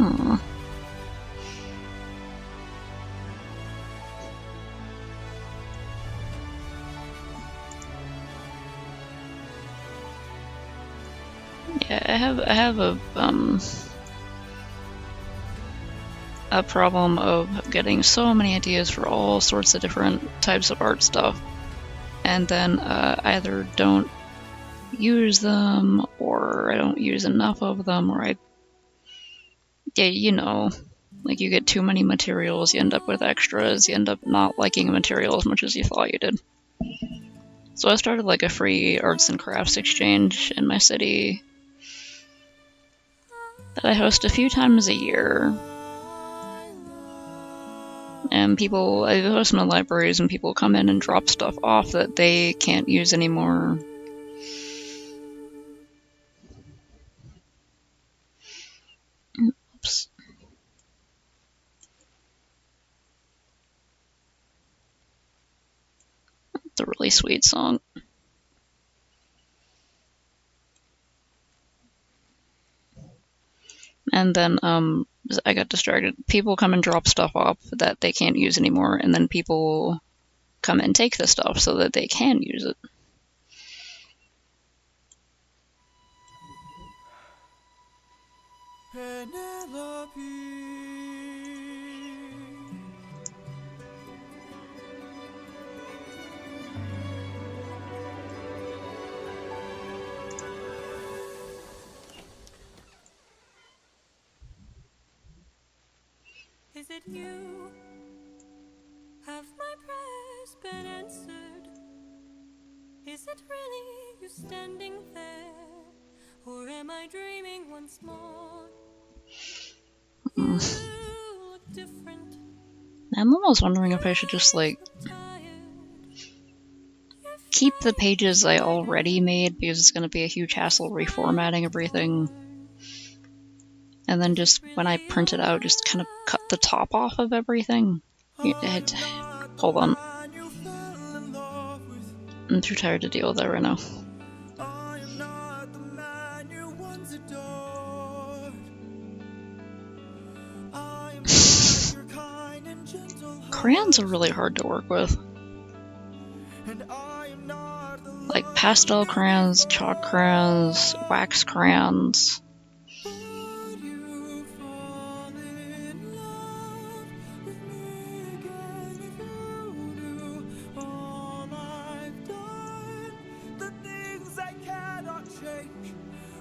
Aw. Yeah, I have a problem of getting so many ideas for all sorts of different types of art stuff, and then either don't use them, or I don't use enough of them, or yeah, you know, like you get too many materials, you end up with extras, you end up not liking a material as much as you thought you did. So I started like a free arts and crafts exchange in my city that I host a few times a year. And I host them in libraries, and people come in and drop stuff off that they can't use anymore. Oops. It's a really sweet song. And then I got distracted. People come and drop stuff off that they can't use anymore, and then people come and take the stuff so that they can use it.
Is it you? Have my prayers been answered? Is it really you standing there? Or am I dreaming once more? You look different.
I'm almost wondering if I should just like keep the pages I already made, because it's going to be a huge hassle reformatting everything. And then just when I print it out, just kind of cut the top off of everything. Hold on. I'm too tired to deal with that right now. Crayons are really hard to work with. Like pastel crayons, chalk crayons, wax crayons.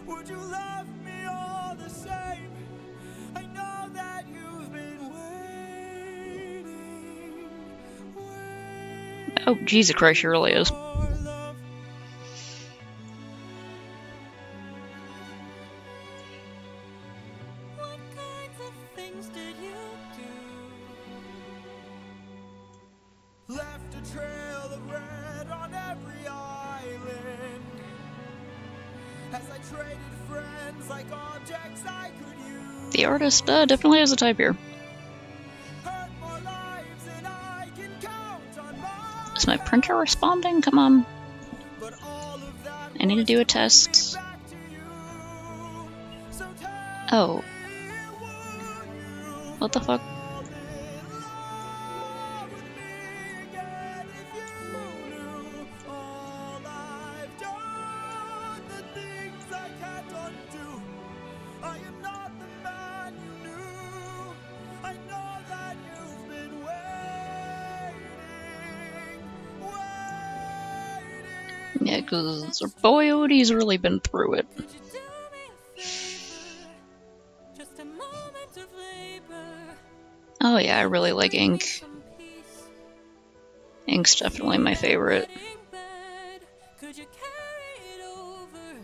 Would you love me all the same? I know that you've been waiting.
Oh, Jesus Christ, she really is.
What kinds of things did you do?
Left a trail of red on every island. As I traded friends like objects I could use.
The artist definitely has a type here.
Hurt more lives than I can count on my.
Is my printer responding? Come on.
But all of that
I need to do a test.
back to you. So tell
Oh,
me, would you
what the fuck?
fall in love with me again if you knew all I've done, the things I can't undo? I am not the man you knew. I know that you've been waiting.
Yeah, because boy Odie's really been through it.
Could you do me a favor? Just a moment of labor.
Oh yeah, I really like ink.
Some
Ink's definitely my favorite.
Could you carry it over?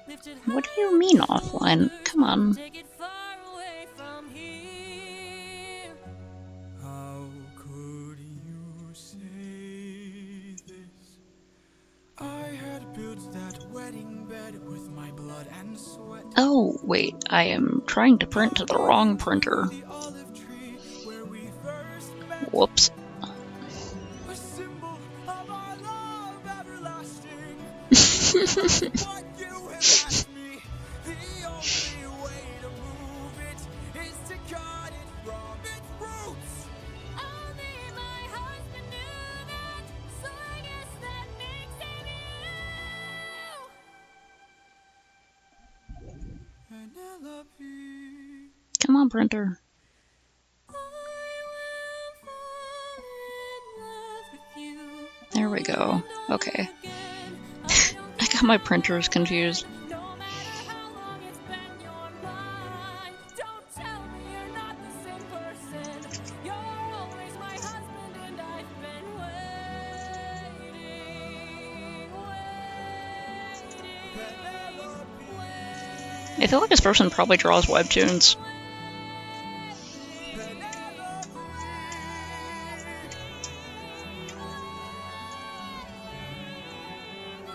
Lift it
What do you mean offline? Come on.
take it far away from here.
How could you say this? I had built that wedding bed with my blood and sweat.
Oh, wait, I am trying to print to the wrong printer.
The olive tree where we first met.
Whoops.
A symbol of our love everlasting. What you have asked me, the only way to move it is to cut it from its roots.
Only my husband knew that, so I guess that makes him you.
Penelope.
Come on, printer.
I will fall in love with you.
There we go. Okay.
Again,
I got my printers confused.
no matter how long it's been your mind. Don't tell me you're not the same person. You're always my husband, and I've been waiting.
I feel like this person probably draws webtoons.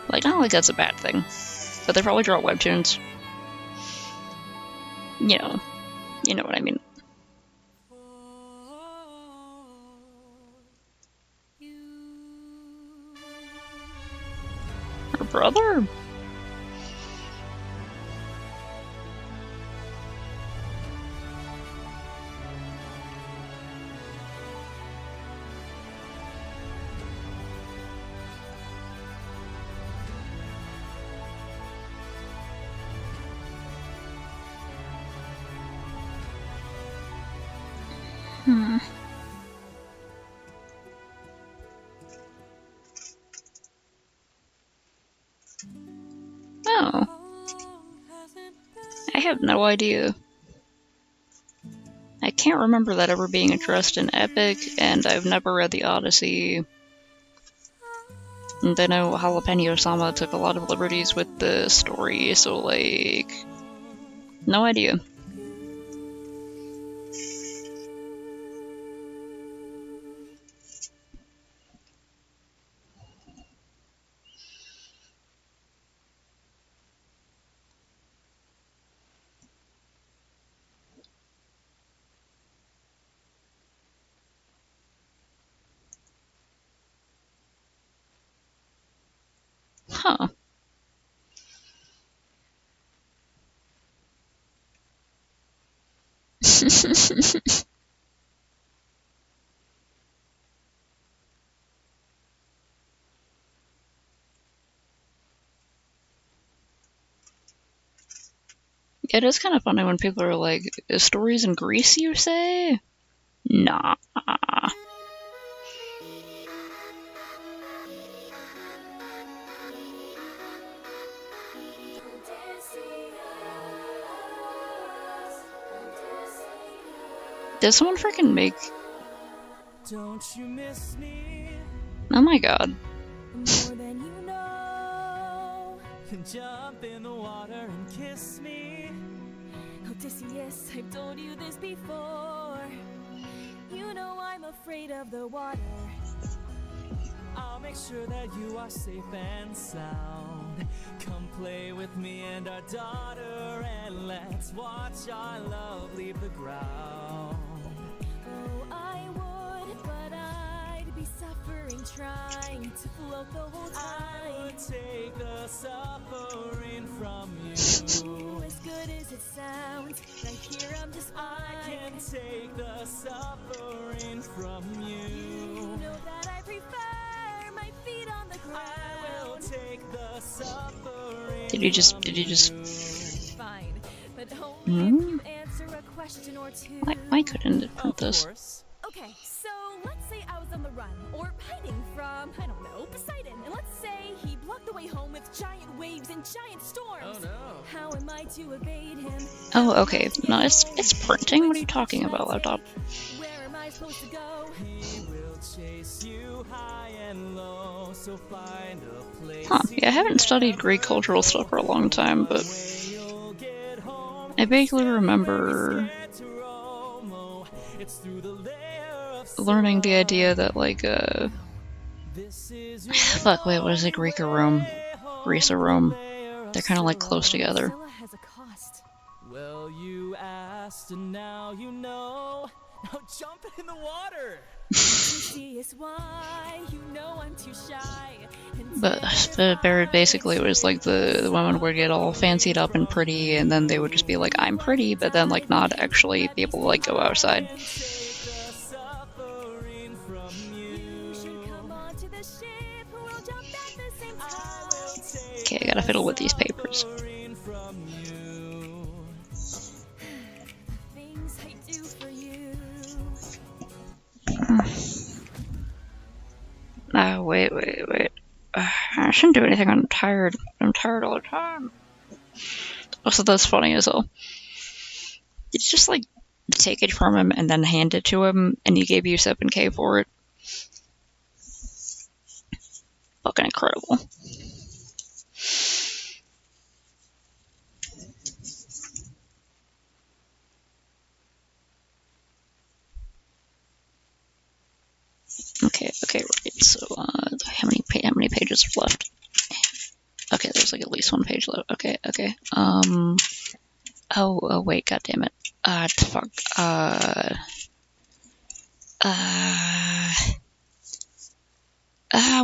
Like, not like that's a bad thing, but they probably draw webtoons. You know what I mean. Her brother? Hmm. Oh. I have no idea. I can't remember that ever being addressed in Epic, and I've never read the Odyssey. And I know Jalapeno-sama took a lot of liberties with the story, so like... no idea. Huh. It is kind of funny when people are like, stories in Greece, you say? Nah. Did someone freaking make...
Don't you miss me?
oh my god.
More than you know.
Jump in the water and kiss me.
Odysseus, I've told you this before. You know I'm afraid of the water.
I'll make sure that you are safe and sound. Come play with me and our daughter, and let's watch our love leave the ground.
Oh, I would, but I'd be suffering trying to float the whole
I would
time.
take the suffering from you.
As good as it sounds, right here I'm just
I can
fine.
take the suffering from
You
you.
know that I prefer my feet on the
I will
ground.
take the suffering.
Did you just...
Fine, but only
Hmm?
if you answer a question or two.
Why couldn't it print
Of
this?
course.
Okay, so let's say I was on the run, or hiding from, I don't know, Poseidon, and let's say he blocked the way home with giant waves and giant storms.
Oh no.
How am I to evade him?
Oh, okay. No, it's printing? What are you talking about, laptop?
Where am I supposed to go?
He will chase you high and low, so find a place.
Huh, yeah, I haven't studied Greek cultural stuff for a long time, but
You'll get home.
I vaguely remember
To roam, oh, it's through the layer of
learning the idea that, like,
this is
fuck, wait, what is it, Greek or Rome? Greece or Rome? They're kind of, like, close together.
Scylla has a cost.
Well, you asked and now you know. Now jump in the water.
See is why you know I'm too shy.
But basically it was like the women would get all fancied up and pretty, and then they would just be like, I'm pretty, but then, like, not actually be able to, like, go outside.
You should come onto the ship. We'll jump at the same time.
Okay, I gotta fiddle with these papers.
Things I do for you.
Wait. I shouldn't do anything. I'm tired. I'm tired all the time. Also, that's funny as hell. It's just like take it from him and then hand it to him, and he gave you 7K for it. Fucking incredible. Okay, right. So, how many pages are left? Okay, there's like at least one page left. Okay. Oh, wait, god damn it. Fuck.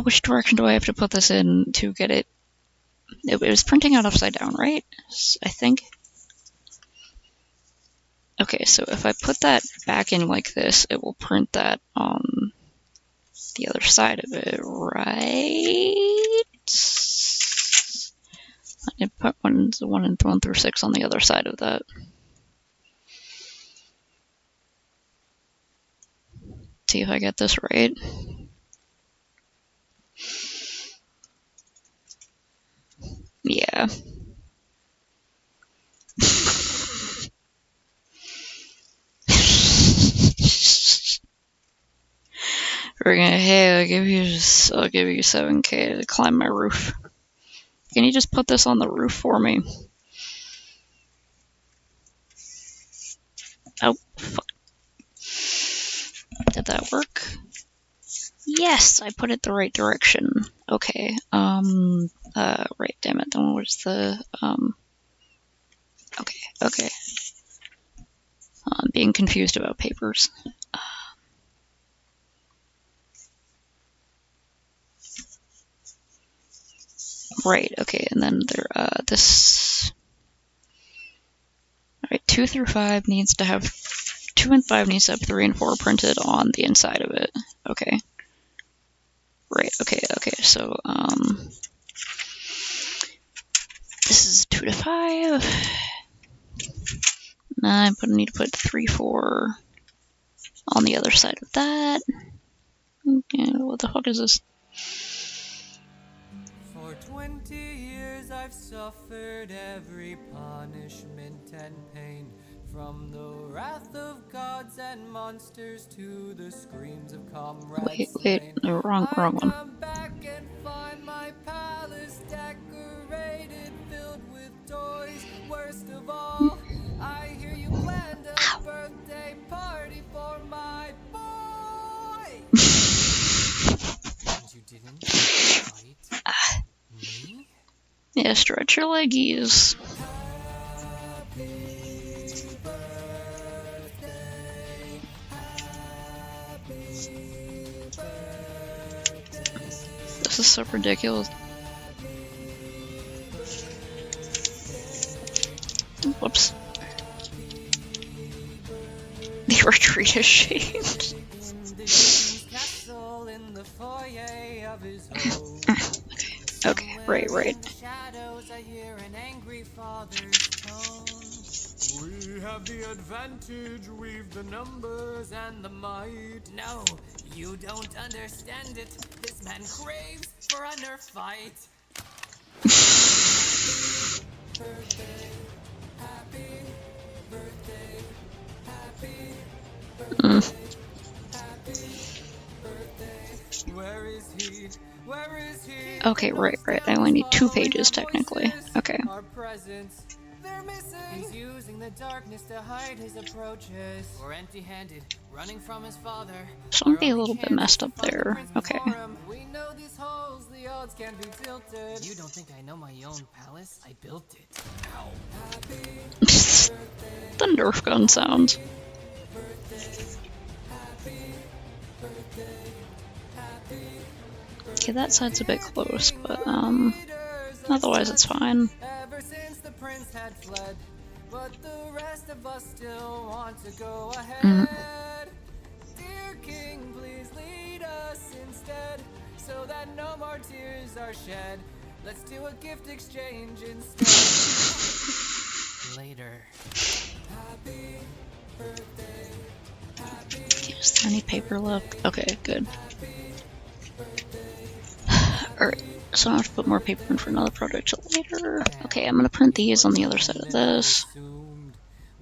Which direction do I have to put this in to get it? It was printing out upside down, right? I think. Okay, so if I put that back in like this, it will print that on the other side of it, right? I did put 1 through 6 on the other side of that. See if I get this right. Yeah. Hey, I'll give you 7K to climb my roof. Can you just put this on the roof for me? Oh, fuck. Did that work? Yes, I put it the right direction. Okay, right, damn it, then where's the, okay. I'm being confused about papers. Right, okay, and then there, this... Alright, 2 through 5 needs to have... 2 and 5 needs to have 3 and 4 printed on the inside of it. Okay. Right, okay, so, this is 2 to 5. I need to put 3, 4 on the other side of that. Okay, what the fuck is this?
For 20 years I've suffered every punishment and pain, from the wrath of gods and monsters to the screams of comrades.
Wait, no, wrong one.
Come back and find my palace decorated, filled with toys. Worst of all, I hear you planned a birthday party for my boy. And you didn't invite me?
Yeah, stretch your leggies. This is so ridiculous. Whoops. The retreat is shamed. Okay, right.
We have the advantage, we've the numbers and the might. No, you don't understand it. This man craves for a nerf fight. Happy birthday, happy birthday, happy birthday.
Okay, right. I only need 2 pages, technically. Okay.
Our presence. They're missing. He's using the darkness to hide his approaches. We're empty-handed, running from his father.
So I'm gonna be a
Our
little
only
bit
chance
messed
is
up
to find the
there.
prince
Okay.
before him. We know these holes, the odds can be tilted. You don't think I know my own palace? I built it.
The Nerf gun sounds. Okay, that side's a bit close, but otherwise it's fine.
Ever since the prince had fled, but the rest of us still want to go ahead. Dear king, please lead us instead, so that no more tears are shed. Let's do a gift exchange instead. Later.
Is there any paper left? Okay, good. Alright, so I have to put more paper in for another project till later. Okay, I'm gonna print these on the other side of this.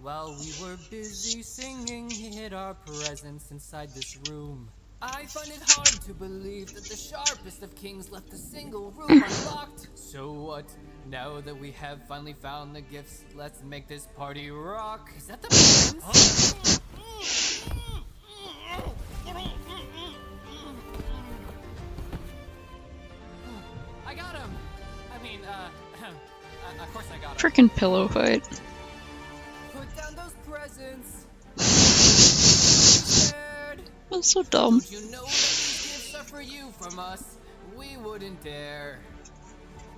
While we were busy singing, he hid our presence inside this room. I find it hard to believe that the sharpest of kings left a single room unlocked. So what? Now that we have finally found the gifts, let's make this party rock. Is that the prince? I got him! I mean, of course I got him.
Frickin' pillow fight.
Put down those presents.
That's so dumb.
Don't you know that these gifts are for you from us? We wouldn't dare.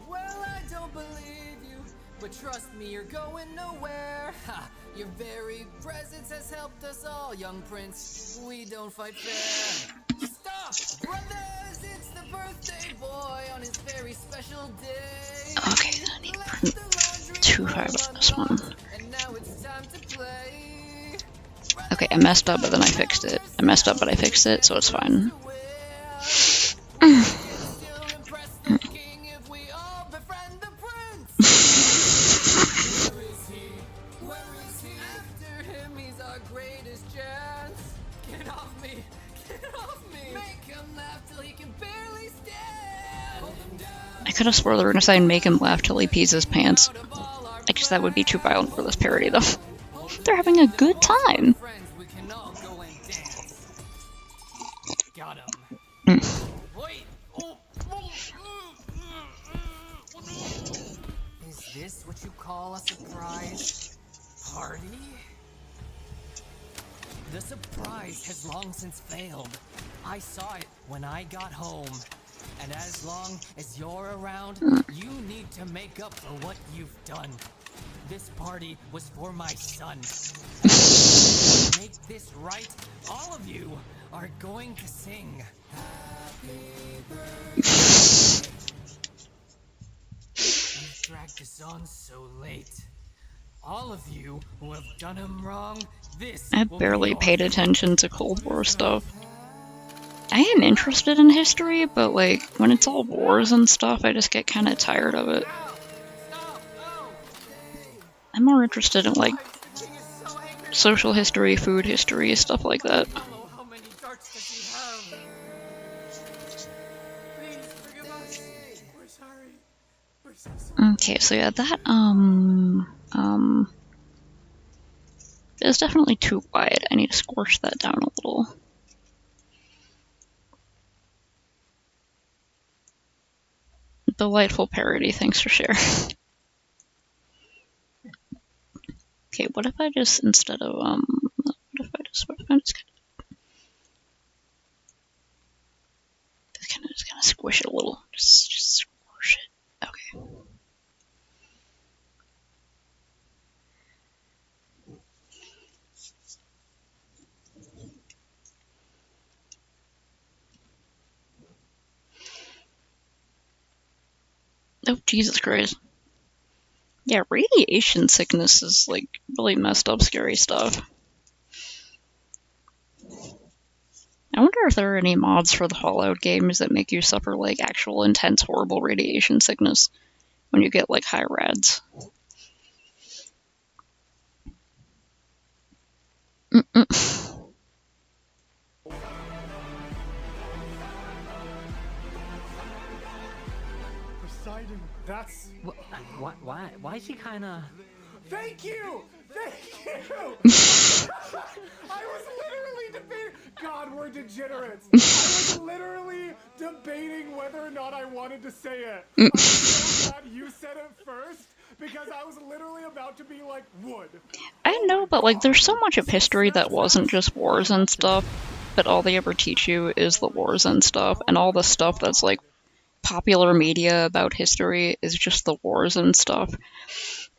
Well, I don't believe you, but trust me, you're going nowhere. Ha! Your very presence has helped us all, young prince. We don't fight fair. Stop! Brothers, it's the birthday boy on his very special day.
Okay, then I need to print 2 files on this one.
And now it's time to play.
Okay, I messed up, but then I fixed it. I messed up, but I fixed it, so it's fine. I could have swore they were gonna say make him laugh till he pees his pants. I guess that would be too violent for this parody, though. They're having a good time.
Got him. Wait. Is this what you call a surprise party? The surprise has long since failed. I saw it when I got home. And as long as you're around, you need to make up for what you've done. This party was for my son. Make this right, all of you are going to sing. Happy birthday. You've dragged us on so late. All of you who have done him wrong, this
I
will
barely
be
paid
all.
attention to Cold War stuff. I am interested in history, but like, when it's all wars and stuff, I just get kinda tired of it. I'm more interested in like, social history, food history, stuff like that.
How many darts does he have? Please forgive us. We're sorry. We're so sorry.
Okay, so yeah, that, is definitely too wide. I need to squash that down a little. Delightful parody, thanks for sharing. Okay, what if I just, instead of, what if I just kind of squish it a little. Just squish it. Okay. Oh, Jesus Christ. Yeah, radiation sickness is, like, really messed up, scary stuff. I wonder if there are any mods for the Fallout games that make you suffer, like, actual intense, horrible radiation sickness when you get, like, high rads.
kinda.
Thank you! Thank you! I was literally debating. God, we're degenerates. I was literally debating whether or not I wanted to say it. I'm so glad you said it first because I was literally about to be like, wood.
I
Oh
know,
my
but like,
God.
there's so much of history that wasn't
Success?
just wars and stuff, but all they ever teach you is the wars and stuff, and all the stuff that's like popular media about history is just the wars and stuff.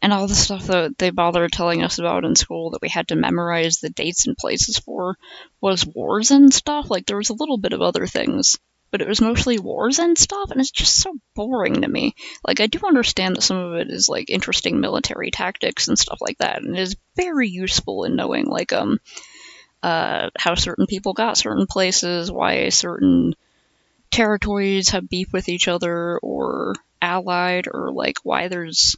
And all the stuff that they bothered telling us about in school that we had to memorize the dates and places for was wars and stuff. Like, there was a little bit of other things, but it was mostly wars and stuff, and it's just so boring to me. Like, I do understand that some of it is like interesting military tactics and stuff like that, and it is very useful in knowing like how certain people got certain places, why certain territories have beef with each other or allied, or like why there's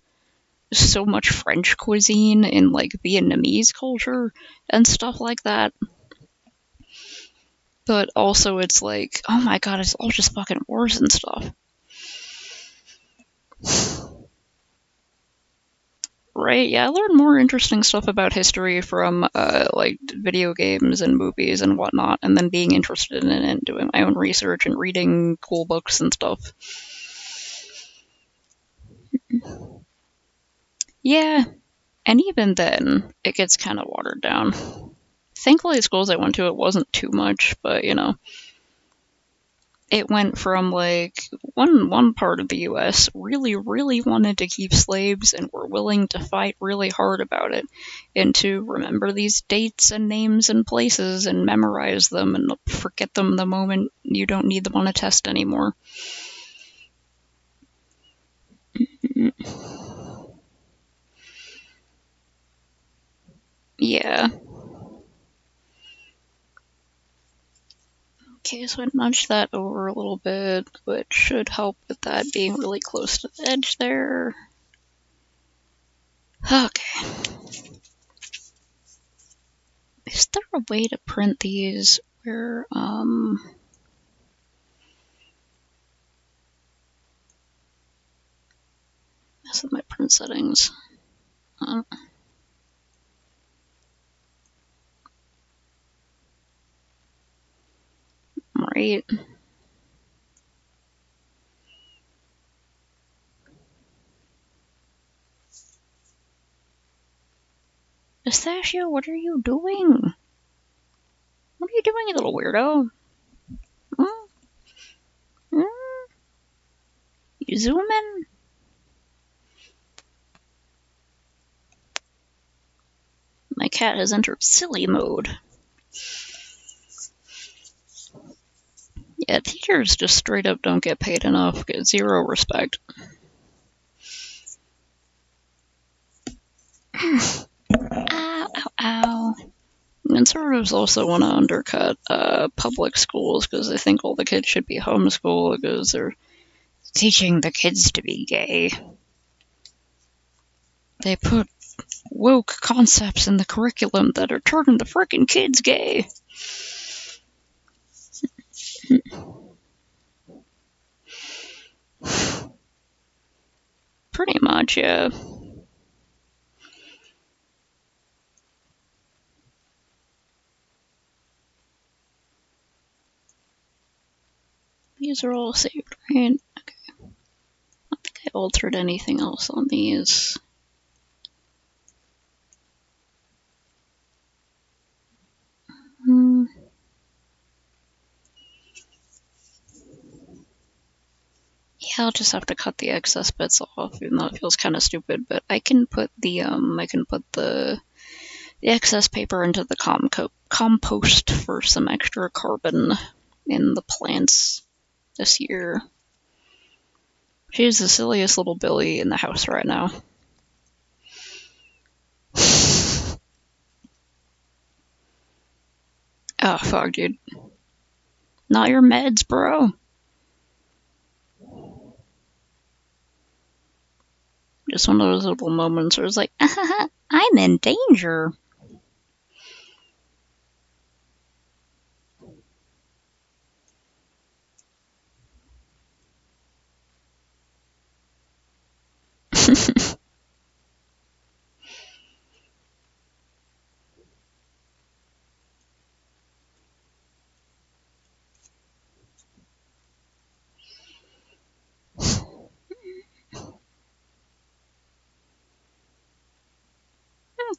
so much French cuisine in like Vietnamese culture and stuff like that. But also it's like, oh my god, it's all just fucking wars and stuff. Right? Yeah, I learned more interesting stuff about history from like video games and movies and whatnot, and then being interested in it and doing my own research and reading cool books and stuff. Yeah, and even then, it gets kind of watered down. Thankfully, the schools I went to, it wasn't too much, but you know, it went from like one part of the U.S. really wanted to keep slaves and were willing to fight really hard about it, into remember these dates and names and places and memorize them and forget them the moment you don't need them on a test anymore. Yeah. Okay, so I nudged that over a little bit, which should help with that being really close to the edge there. Okay. Is there a way to print these where, this is my print settings. Right. Pistachio, what are you doing? What are you doing, you little weirdo? Hmm? Hmm? You zooming? My cat has entered silly mode. Yeah, teachers just straight up don't get paid enough, get zero respect. Ow, ow, ow. Conservatives also want to undercut public schools because they think all the kids should be homeschooled because they're teaching the kids to be gay. They put woke concepts in the curriculum that are turning the frickin' kids gay. Pretty much, yeah. These are all saved, right? Okay. I don't think I altered anything else on these. Hmm. Yeah, I'll just have to cut the excess bits off, even though it feels kind of stupid. But I can put the excess paper into the compost for some extra carbon in the plants this year. She's the silliest little Billy in the house right now. Oh, fuck, dude. Not your meds, bro. Just one of those little moments where it's like, I'm in danger.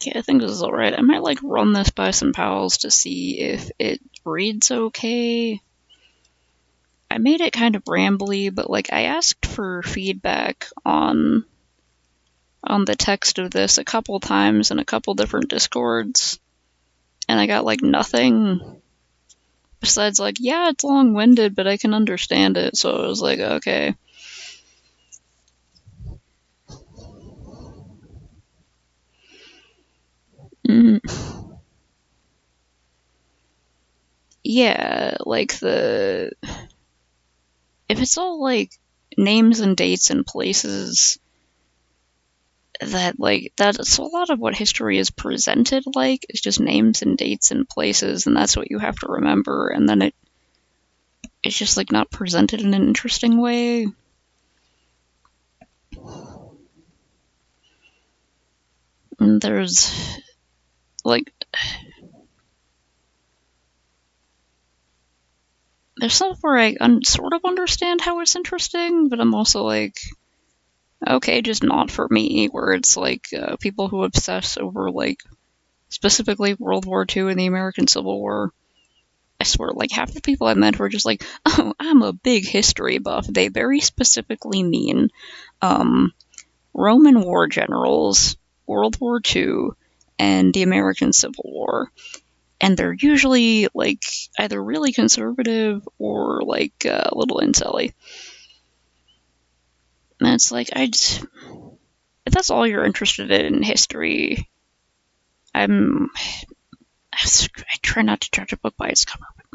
Yeah, I think this is alright. I might like run this by some pals to see if it reads okay. I made it kind of rambly, but like I asked for feedback on the text of this a couple times in a couple different discords, and I got like nothing besides like, yeah, it's long-winded, but I can understand it. So I was like, okay. Yeah, like if it's all like names and dates and places, that's a lot of what history is presented like. It's just names and dates and places, and that's what you have to remember. And then it's just like not presented in an interesting way. And there's like there's stuff where I sort of understand how it's interesting, but I'm also like, okay, just not for me, where it's like people who obsess over like specifically World War II and the American Civil War. I swear, like half the people I met were just like, oh, I'm a big history buff. They very specifically mean Roman war generals, World War II, and the American Civil War. And they're usually like either really conservative or like a little incelly. And it's like, if that's all you're interested in history, I try not to judge a book by its cover. But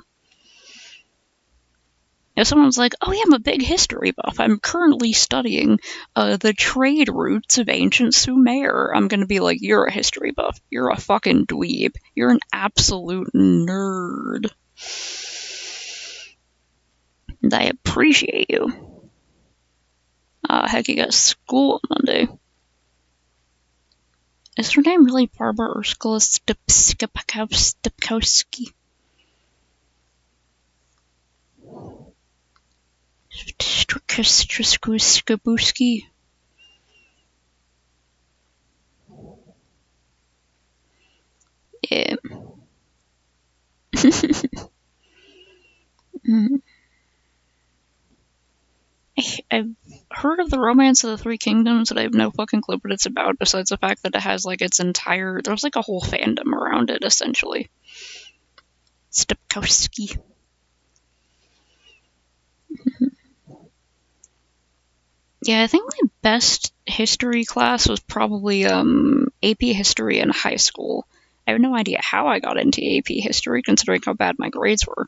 if someone's like, oh yeah, I'm a big history buff, I'm currently studying the trade routes of ancient Sumer, I'm gonna be like, you're a history buff. You're a fucking dweeb. You're an absolute nerd. And I appreciate you. Heck, you got school on Monday. Is her name really Barbara Ursula Stepkowski? Skabuski? Yeah. I've heard of the Romance of the Three Kingdoms, but I have no fucking clue what it's about, besides the fact that it has like its entire... There's like a whole fandom around it, essentially. Stepkowski. Yeah, I think my best history class was probably AP History in high school. I have no idea how I got into AP History, considering how bad my grades were.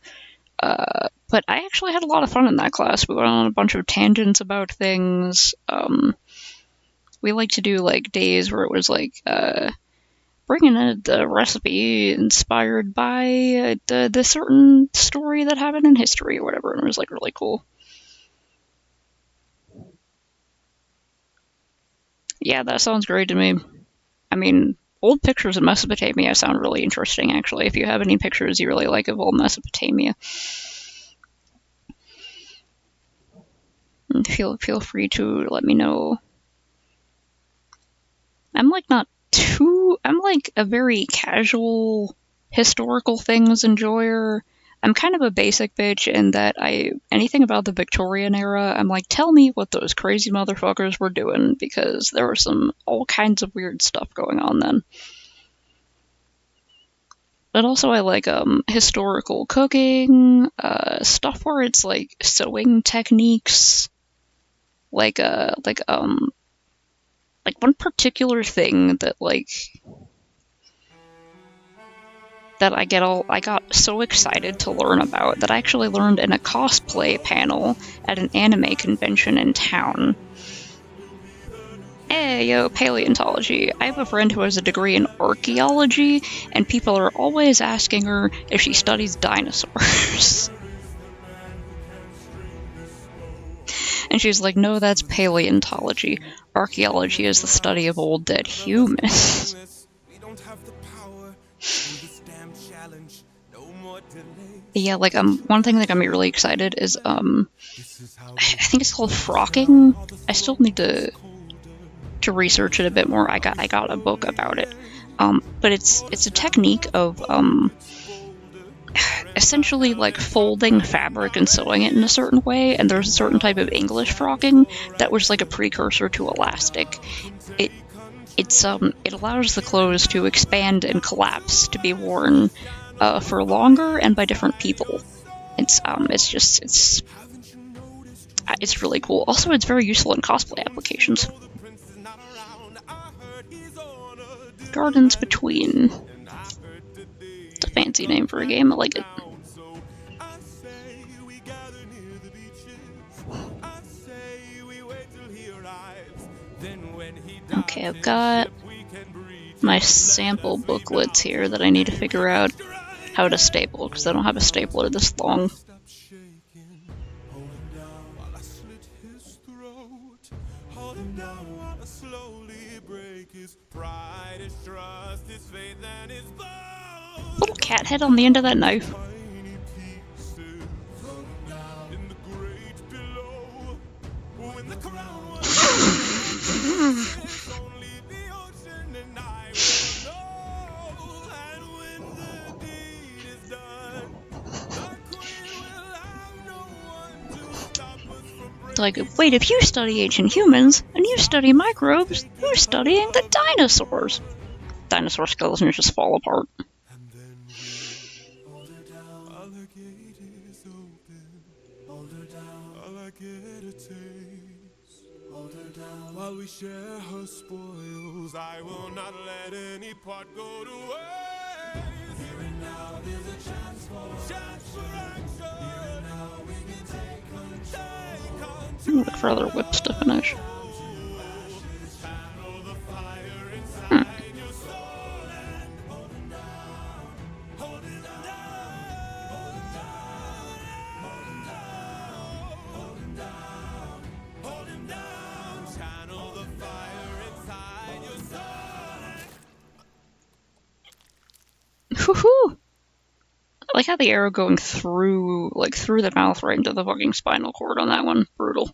But I actually had a lot of fun in that class. We went on a bunch of tangents about things. We liked to do like days where it was like bringing a recipe inspired by the certain story that happened in history or whatever, and it was like really cool. Yeah, that sounds great to me. I mean, old pictures of Mesopotamia sound really interesting, actually. If you have any pictures you really like of old Mesopotamia, feel free to let me know. I'm like a very casual historical things enjoyer. I'm kind of a basic bitch in that anything about the Victorian era, I'm like, tell me what those crazy motherfuckers were doing, because there was all kinds of weird stuff going on then. But also I like historical cooking, stuff where it's like sewing techniques, like one particular thing that I got so excited to learn about that I actually learned in a cosplay panel at an anime convention in town. Hey, yo, paleontology. I have a friend who has a degree in archaeology, and people are always asking her if she studies dinosaurs. And she's like, no, that's paleontology. Archaeology is the study of old dead humans. Yeah, like one thing that got me really excited is I think it's called frocking. I still need to research it a bit more. I got a book about it. But it's a technique of essentially like folding fabric and sewing it in a certain way, and there's a certain type of English frocking that was like a precursor to elastic. It allows the clothes to expand and collapse to be worn for longer and by different people. It's really cool. Also, it's very useful in cosplay applications. Gardens Between. It's a fancy name for a game. I like it. Okay, I've got my sample booklets here that I need to figure out how to staple, because I don't have a stapler this long. Little cat head on the end of that knife. Like, wait, if you study ancient humans and you study microbes, you're studying the dinosaurs. Dinosaur skeletons just fall apart.
While we share her spoils, I will not let any part go to waste. Here and now there's a chance for action. Here and now we can take control.
Look for other whips to finish. Woohoo! I like how the arrow going through the mouth right into the fucking spinal cord on that one. Brutal.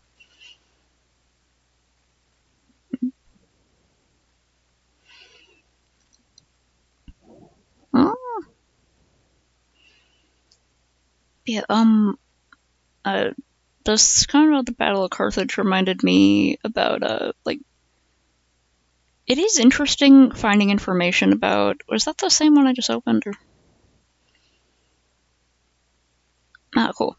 Oh. Yeah, this kind of the Battle of Carthage reminded me about, like, it is interesting finding information about, was that the same one I just opened, or? Ah, cool.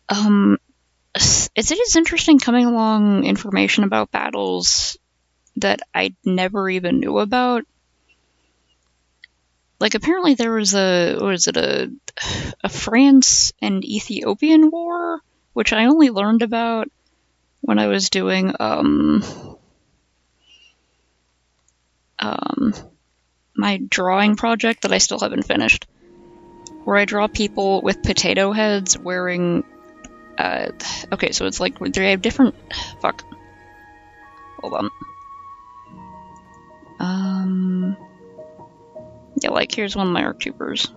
It is interesting coming along information about battles that I never even knew about. Like, apparently there was a France and Ethiopian war, which I only learned about when I was doing, my drawing project that I still haven't finished, where I draw people with potato heads wearing, okay, so it's like, they have different, fuck, hold on, yeah, like, here's one of my ARC tubers.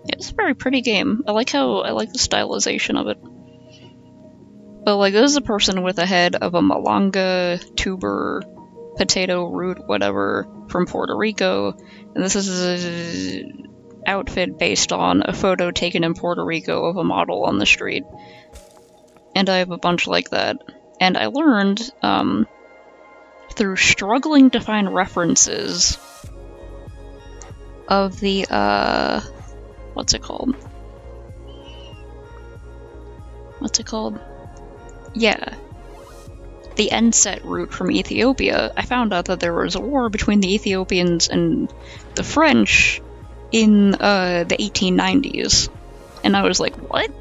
Yeah, it's a very pretty game. I like the stylization of it. But, like, this is a person with a head of a malanga, tuber, potato root, whatever, from Puerto Rico, and this is an outfit based on a photo taken in Puerto Rico of a model on the street. And I have a bunch like that. And I learned, through struggling to find references of the, what's it called? Yeah. The Enset route from Ethiopia, I found out that there was a war between the Ethiopians and the French in the 1890s. And I was like, what?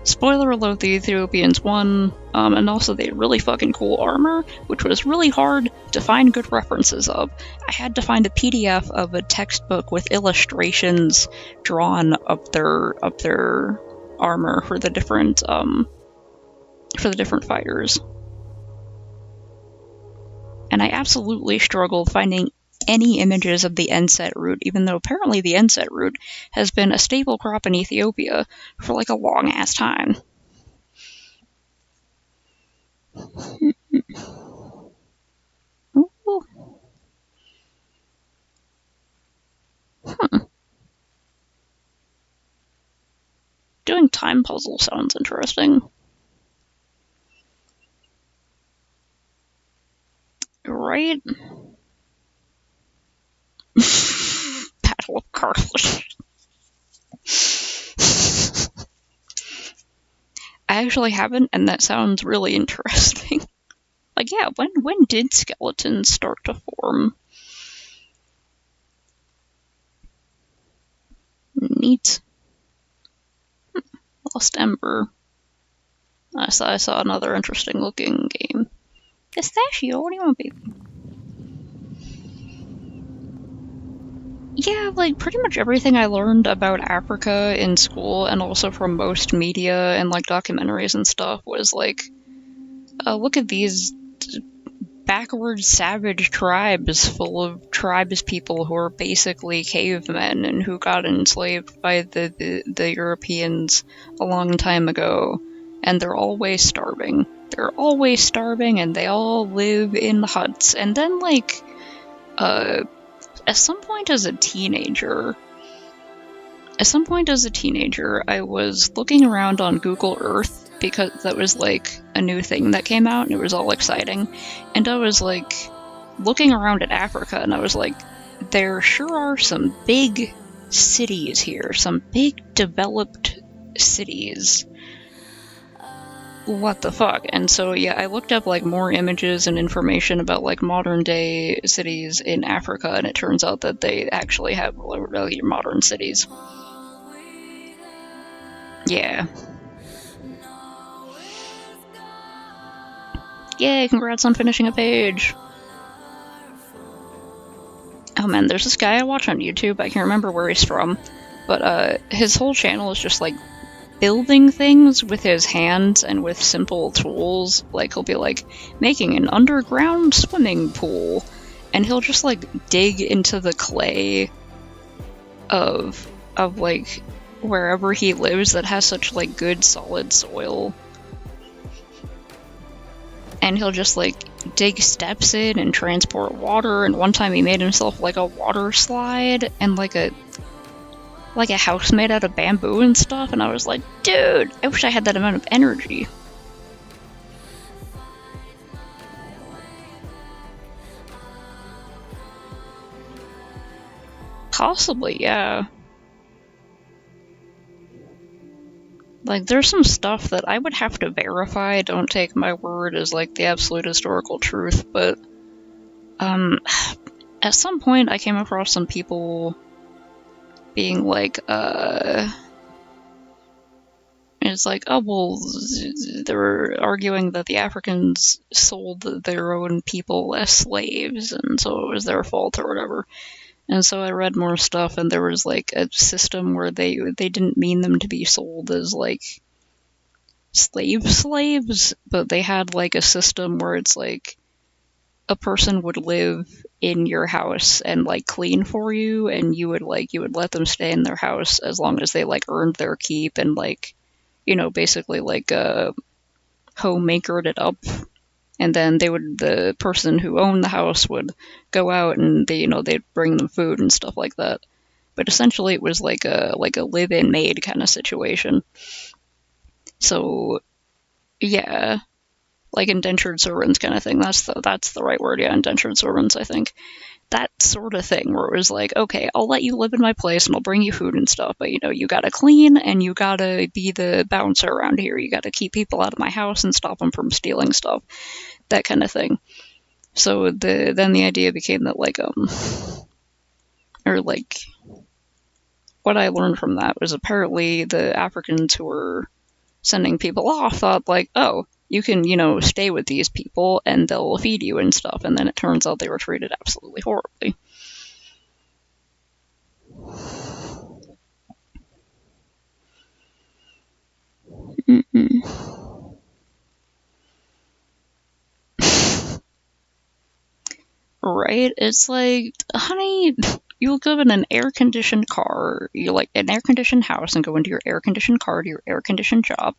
Spoiler alert, the Ethiopians won, and also they had really fucking cool armor, which was really hard to find good references of. I had to find a PDF of a textbook with illustrations drawn of their armor for the different fighters. And I absolutely struggled finding any images of the Enset root, even though apparently the Enset root has been a staple crop in Ethiopia for like a long ass time. Ooh. time puzzle sounds interesting. Right? Battle of Carthage. I actually haven't, and that sounds really interesting. Like, yeah, when did skeletons start to form? Neat. Lost Ember. I saw another interesting looking game. Pistachio, what do you want, baby? Yeah, like, pretty much everything I learned about Africa in school, and also from most media and, like, documentaries and stuff, was like, look at these backward savage tribes full of tribes people who are basically cavemen and who got enslaved by the Europeans a long time ago, and they're always starving. They're always starving, and they all live in huts. And then, like, at some point as a teenager, I was looking around on Google Earth, because that was like a new thing that came out and it was all exciting. And I was like looking around at Africa and I was like, there sure are some big cities here, some big developed cities. What the fuck? And so yeah, I looked up like more images and information about like modern day cities in Africa, and it turns out that they actually have really modern cities. Yeah. Yay, congrats on finishing a page. Oh man, there's this guy I watch on YouTube, I can't remember where he's from, but his whole channel is just like building things with his hands and with simple tools. Like, he'll be like making an underground swimming pool, and he'll just like dig into the clay of like wherever he lives that has such like good solid soil, and he'll just like dig steps in and transport water. And one time he made himself like a water slide and like a house made out of bamboo and stuff, and I was like, dude, I wish I had that amount of energy. Possibly, yeah. Like, there's some stuff that I would have to verify, don't take my word as like the absolute historical truth, but at some point I came across some people being like, it's like, oh, well, they're arguing that the Africans sold their own people as slaves, and so it was their fault or whatever. And so I read more stuff, and there was like a system where they didn't mean them to be sold as like slaves, but they had like a system where it's like a person would live in your house and like clean for you, and you would let them stay in their house as long as they like earned their keep and like, you know, basically like homemakered it up. And then the person who owned the house would go out and they'd bring them food and stuff like that. But essentially it was like a live-in maid kind of situation. So yeah, like indentured servants kind of thing. That's the right word. Yeah, indentured servants, I think. That sort of thing where it was like, okay, I'll let you live in my place and I'll bring you food and stuff, but you gotta clean and you gotta be the bouncer around here. You gotta keep people out of my house and stop them from stealing stuff. That kind of thing. So then the idea became that like what I learned from that was apparently the Africans who were sending people off thought like, oh, you can, stay with these people and they'll feed you and stuff. And then it turns out they were treated absolutely horribly. Right? It's like, honey, you live in an air-conditioned car, you like an air-conditioned house, and go into your air-conditioned car to your air-conditioned job,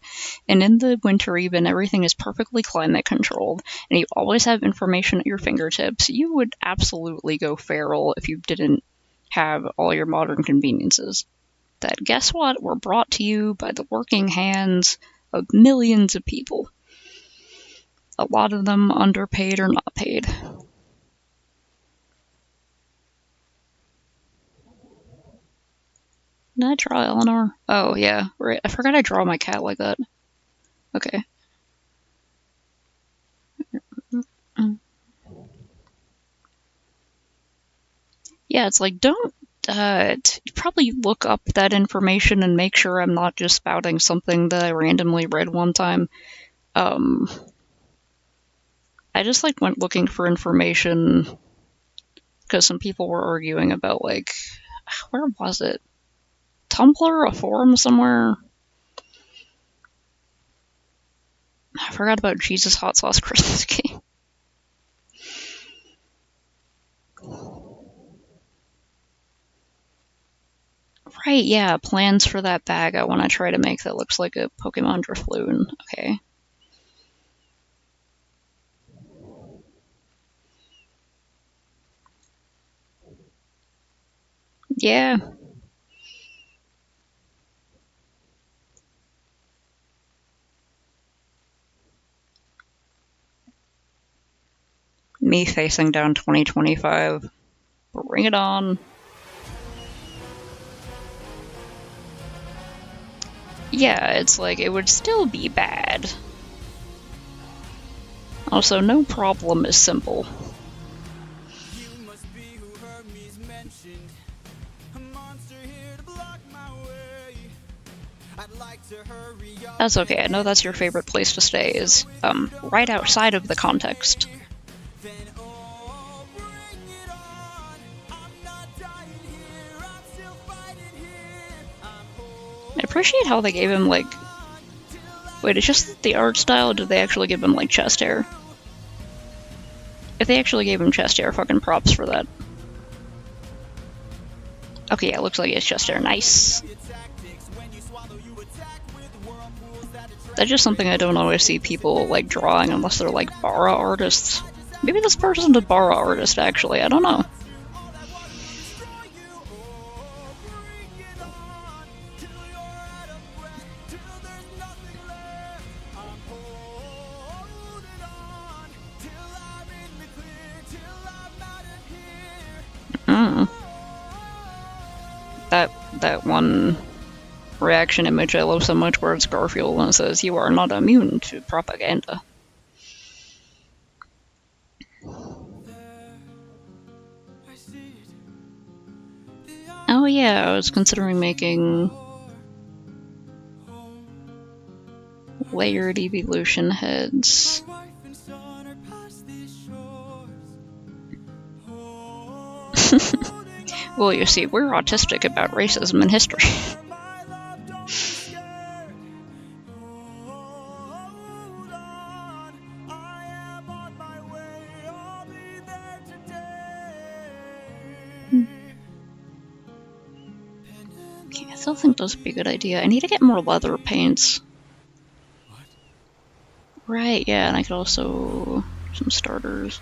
and in the winter even, everything is perfectly climate-controlled, and you always have information at your fingertips. You would absolutely go feral if you didn't have all your modern conveniences. that, guess what, were brought to you by the working hands of millions of people. A lot of them underpaid or not paid. Did I draw Eleanor? Oh, yeah, right. I forgot I draw my cat like that. Okay. Yeah, it's like, don't probably look up that information and make sure I'm not just spouting something that I randomly read one time. I just like went looking for information because some people were arguing about, like, where was it? Tumblr? A forum somewhere? I forgot about Jesus Hot Sauce Christmas Game. Right, yeah, plans for that bag I want to try to make that looks like a Pokemon Drifloon. Okay. Yeah. Me facing down 2025. Bring it on. Yeah, it's like, it would still be bad. Also, no problem is simple.
You must be who Hermes mentioned. A monster here to block my way. I'd like to hurry up.
That's okay, I know that's your favorite place to stay, is, right outside of the context.
Then oh, bring it on. I'm not dying here. I'm still fighting here. I'm
I appreciate how they gave him, like... Wait, it's just the art style, or did they actually give him, like, chest hair? If they actually gave him chest hair, fucking props for that. Okay, yeah, looks like it's chest hair. Nice. That's just something I don't always see people, like, drawing unless they're, like, Bara artists. Maybe this person's a Bara artist, actually. I don't know. That one reaction image I love so much where it's Garfield and it says, "You are not immune to propaganda." Oh yeah, I was considering making layered evolution heads. Well, you see, we're autistic about racism and history. Okay, I still think those would be a good idea. I need to get more leather paints.
What?
Right, yeah, and I could also... some starters.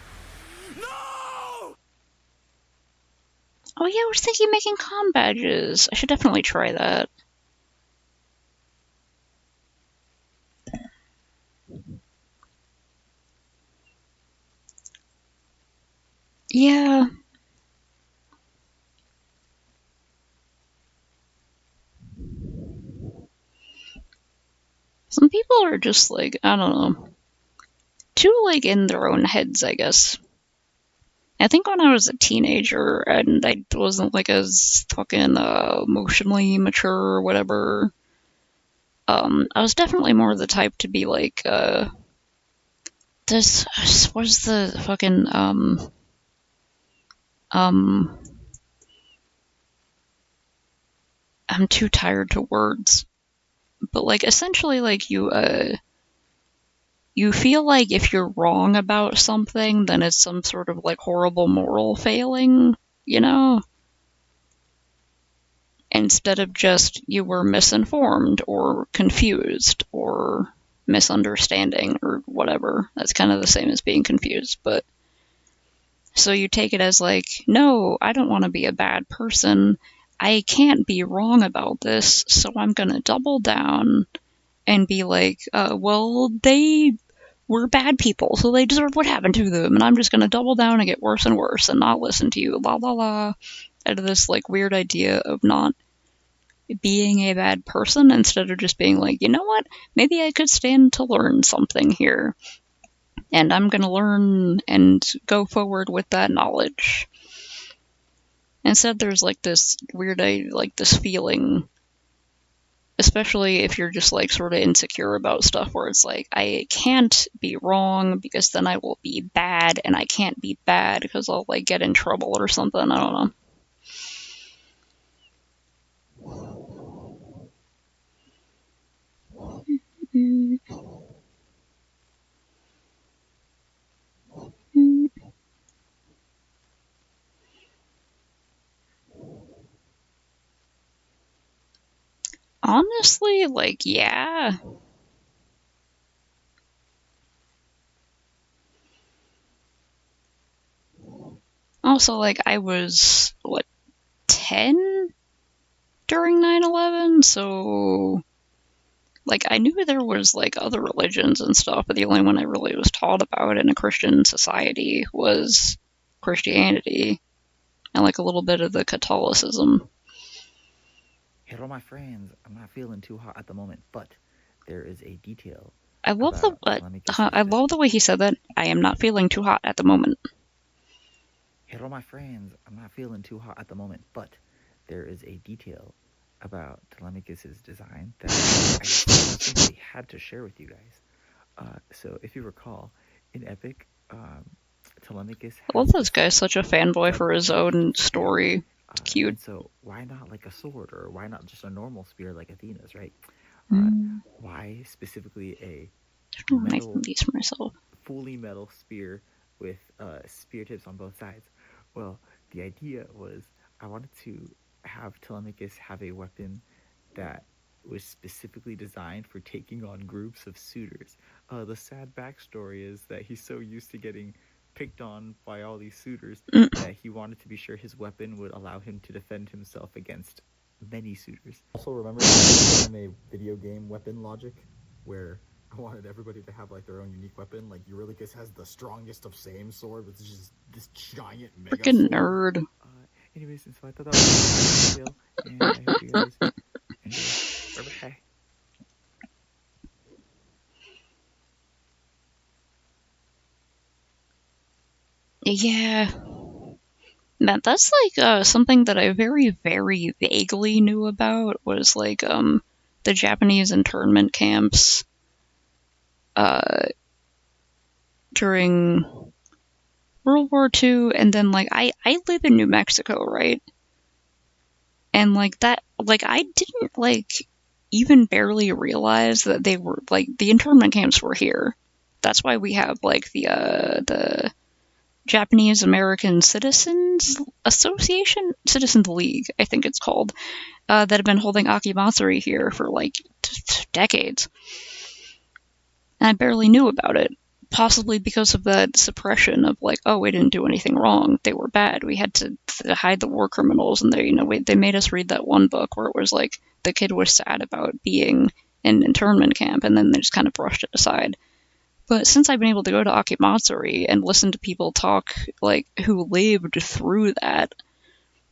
Oh yeah, I was thinking making con badges. I should definitely try that. Yeah. Some people are just like, I don't know, too like in their own heads, I guess. I think when I was a teenager and I wasn't like as fucking emotionally mature or whatever, I was definitely more the type to be like, this was the fucking, I'm too tired to words. But like, essentially, like, you feel like if you're wrong about something, then it's some sort of like horrible moral failing, you know? Instead of just you were misinformed or confused or misunderstanding or whatever. That's kind of the same as being confused, but so you take it as like, no, I don't want to be a bad person. I can't be wrong about this, so I'm gonna double down and be like, well, they were bad people, so they deserve what happened to them, and I'm just gonna double down and get worse and worse and not listen to you, la la la, out of this, like, weird idea of not being a bad person, instead of just being like, you know what, maybe I could stand to learn something here, and I'm gonna learn and go forward with that knowledge. Instead, there's, like, this weird, like, this feeling, especially if you're just, like, sort of insecure about stuff, where it's like, I can't be wrong because then I will be bad, and I can't be bad because I'll, like, get in trouble or something. I don't know. Honestly, like, yeah. Also, like, I was, what, 10 during 9/11, so, like, I knew there was, like, other religions and stuff, but the only one I really was taught about in a Christian society was Christianity, and, like, a little bit of the Catholicism.
Hello, my friends. I'm not feeling too hot at the moment, but there is a detail.
I love
about Telemachus'
I love the way he said that. I am not feeling too hot at the moment.
Hello, my friends. I'm not feeling too hot at the moment, but there is a detail about Telemachus' design that I simply had to share with you guys. So, if you recall, in Epic, Telemachus
I love
has
this guy's such a fanboy for his own story. Cute.
And so, why not like a sword, or why not just a normal spear like Athena's, right? Why specifically a
making these for myself?
Fully metal spear with spear tips on both sides? Well, the idea was I wanted to have Telemachus have a weapon that was specifically designed for taking on groups of suitors. The sad backstory is that he's so used to getting picked on by all these suitors that he wanted to be sure his weapon would allow him to defend himself against many suitors. Also, remember a video game weapon logic where I wanted everybody to have like their own unique weapon. Like Eurylochus has the strongest of same sword, which is just this giant mega
freaking
sword.
Nerd.
Anyways, and so I thought that was a video, and I hope you guys enjoy. Bye-bye.
Yeah. Man, that's like something that I very, very vaguely knew about, was like the Japanese internment camps during World War II, and then like I live in New Mexico, right? And like that, like I didn't like even barely realize that they were like the internment camps were here. That's why we have like the Japanese American Citizens Association, Citizens League, I think it's called, that have been holding Akimatsuri here for like decades. And I barely knew about it, possibly because of that suppression of like, oh, we didn't do anything wrong, they were bad, we had to hide the war criminals, and they made us read that one book where it was like the kid was sad about being in internment camp, and then they just kind of brushed it aside. But since I've been able to go to Akimatsuri and listen to people talk, like, who lived through that,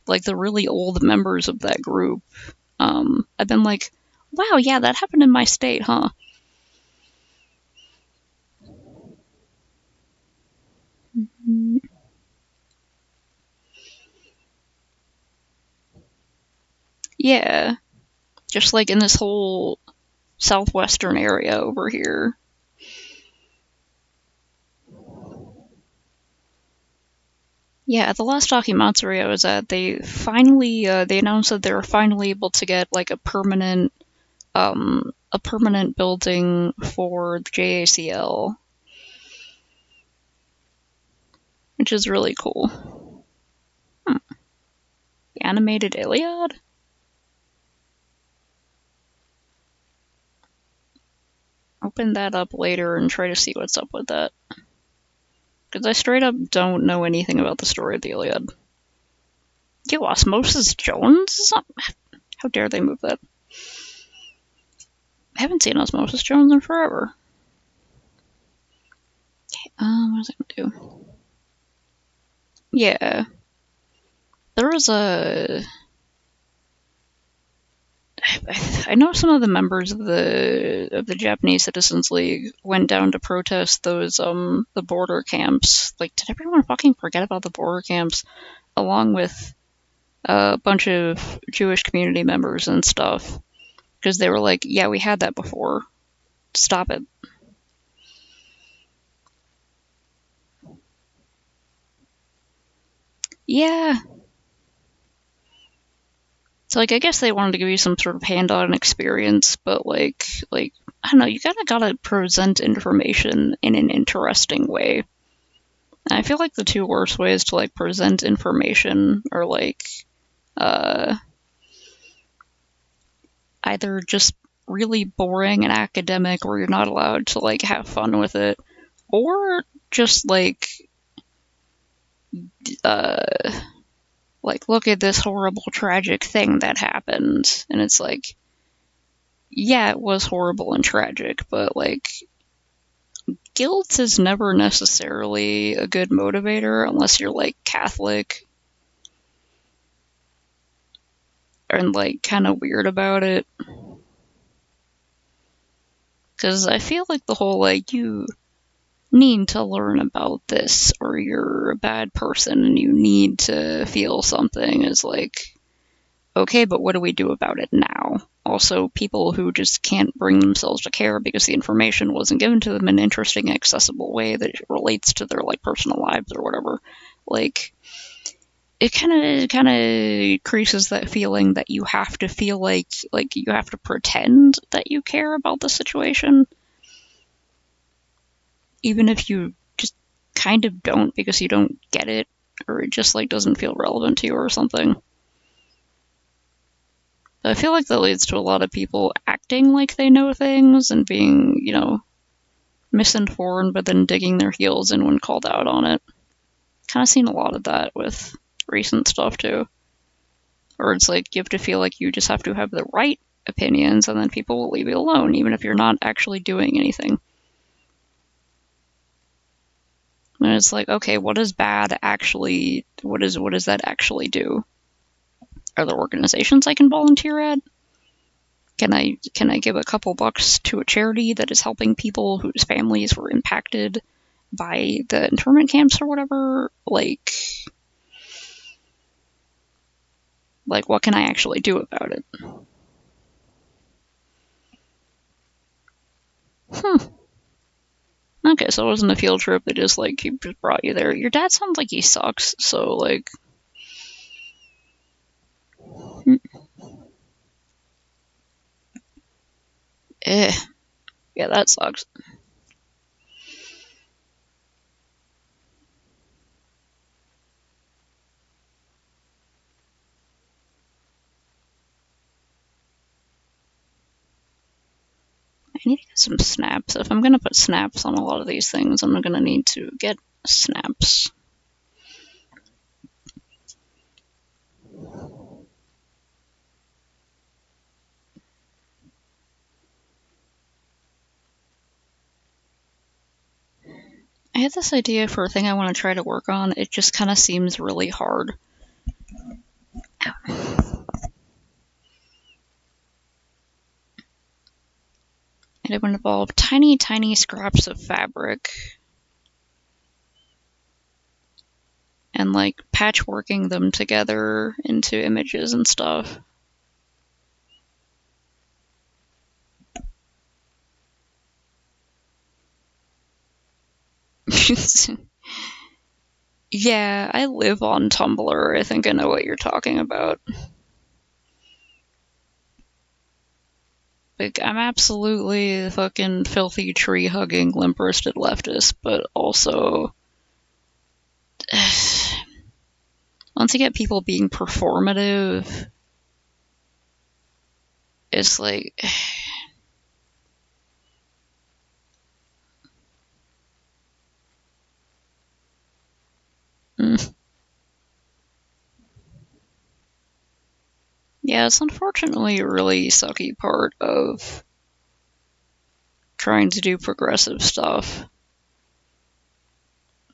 like the really old members of that group, I've been like, wow, yeah, that happened in my state, huh? Yeah. Just like in this whole southwestern area over here. Yeah, at the last Akimatsuri I was at, they finally they announced that they were finally able to get like a permanent building for the JACL, which is really cool. The animated Iliad? Open that up later and try to see what's up with that. Because I straight up don't know anything about the story of the Iliad. Yo, Osmosis Jones is on. How dare they move that? I haven't seen Osmosis Jones in forever. What is it gonna do? Yeah. There was a. I know some of the members of the Japanese Citizens League went down to protest those the border camps. Like, did everyone fucking forget about the border camps? Along with a bunch of Jewish community members and stuff, because they were like, "Yeah, we had that before. Stop it." Yeah. So like, I guess they wanted to give you some sort of hand-on experience, but like I don't know, you gotta present information in an interesting way. And I feel like the two worst ways to like present information are like uh, either just really boring and academic, where you're not allowed to like have fun with it, or just uh, like look at this horrible tragic thing that happened, and it's like, yeah, it was horrible and tragic, but like guilt is never necessarily a good motivator unless you're like Catholic and like kind of weird about it. Because I feel like the whole like, you need to learn about this or you're a bad person and you need to feel something is like, okay, but what do we do about it now? Also, people who just can't bring themselves to care because the information wasn't given to them in an interesting, accessible way that relates to their like personal lives or whatever. Like, it kind of increases that feeling that you have to feel like you have to pretend that you care about the situation, even if you just kind of don't, because you don't get it, or it just like doesn't feel relevant to you or something. I feel like that leads to a lot of people acting like they know things and being, misinformed, but then digging their heels in when called out on it. Kind of seen a lot of that with recent stuff too. Or it's like you have to feel like you just have to have the right opinions, and then people will leave you alone, even if you're not actually doing anything. And it's like, okay, what does bad actually? What does that actually do? Are there organizations I can volunteer at? Can I give a couple bucks to a charity that is helping people whose families were impacted by the internment camps or whatever? Like what can I actually do about it? Okay, so it wasn't a field trip. They just he just brought you there. Your dad sounds like he sucks. So eh, yeah, that sucks. I need to get some snaps. If I'm gonna put snaps on a lot of these things, I'm gonna need to get snaps. I had this idea for a thing I want to try to work on. It just kind of seems really hard. And it would involve tiny, tiny scraps of fabric and patchworking them together into images and stuff. Yeah, I live on Tumblr. I think I know what you're talking about. I'm absolutely a fucking filthy tree-hugging, limp-wristed leftist, but also once you get people being performative, it's like Yeah, it's unfortunately a really sucky part of trying to do progressive stuff.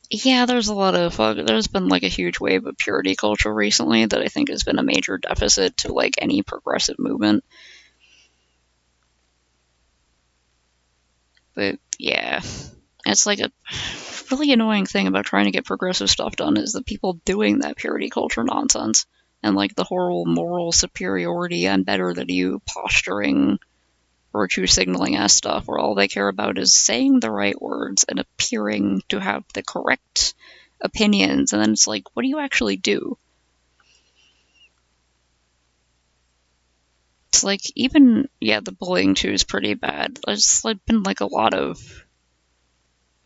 Yeah, there's been like a huge wave of purity culture recently that I think has been a major deficit to like any progressive movement. But yeah, it's like a really annoying thing about trying to get progressive stuff done is the people doing that purity culture nonsense and like the whole moral superiority and better than you posturing virtue signaling ass stuff where all they care about is saying the right words and appearing to have the correct opinions, and then it's like, what do you actually do? It's like, even, yeah, the bullying too is pretty bad. There's like been like a lot of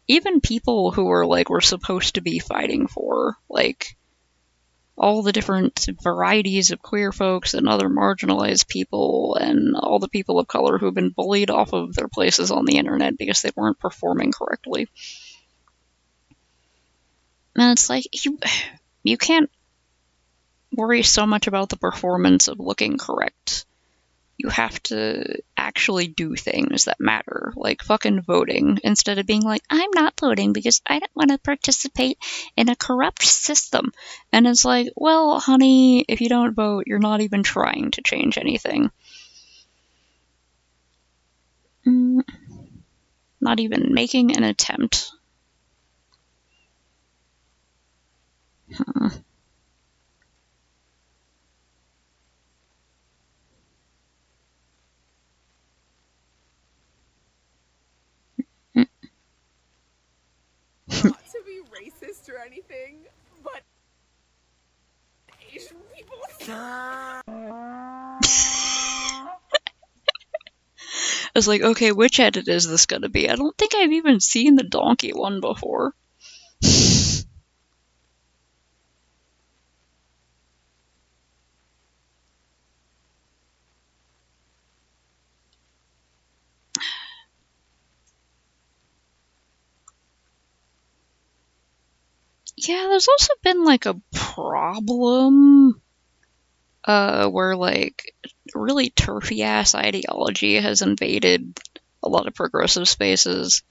even people who we're supposed to be fighting for, like all the different varieties of queer folks and other marginalized people and all the people of color who've been bullied off of their places on the internet because they weren't performing correctly. And it's like, you can't worry so much about the performance of looking correct. You have to actually do things that matter, like fucking voting, instead of being like, I'm not voting because I don't want to participate in a corrupt system. And it's like, well, honey, if you don't vote, you're not even trying to change anything. Not even making an attempt.
Not to be racist or anything, but Asian people.
I was like, okay, which edit is this gonna be? I don't think I've even seen the donkey one before. Yeah, there's also been like a problem where like really turfy ass ideology has invaded a lot of progressive spaces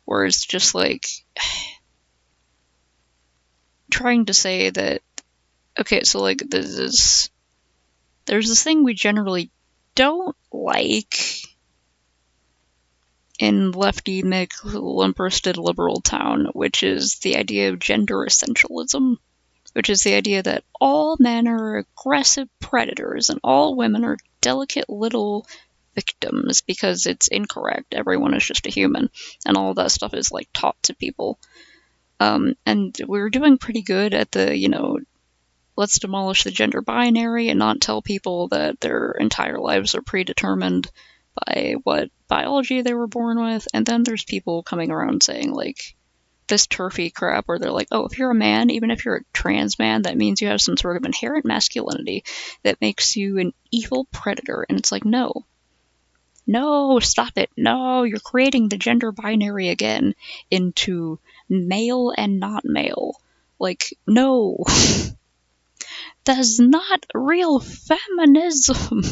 where it's just like trying to say that, okay, so like there's this thing we generally don't like in lefty limp-wristed liberal town, which is the idea of gender essentialism, which is the idea that all men are aggressive predators and all women are delicate little victims because it's incorrect. Everyone is just a human, and all that stuff is like taught to people. And we're doing pretty good at the, let's demolish the gender binary and not tell people that their entire lives are predetermined by what biology they were born with. And then there's people coming around saying like this turfy crap where they're like, oh, if you're a man, even if you're a trans man, that means you have some sort of inherent masculinity that makes you an evil predator. And it's like, no, stop it. No, you're creating the gender binary again into male and not male. Like, no. That's not real feminism.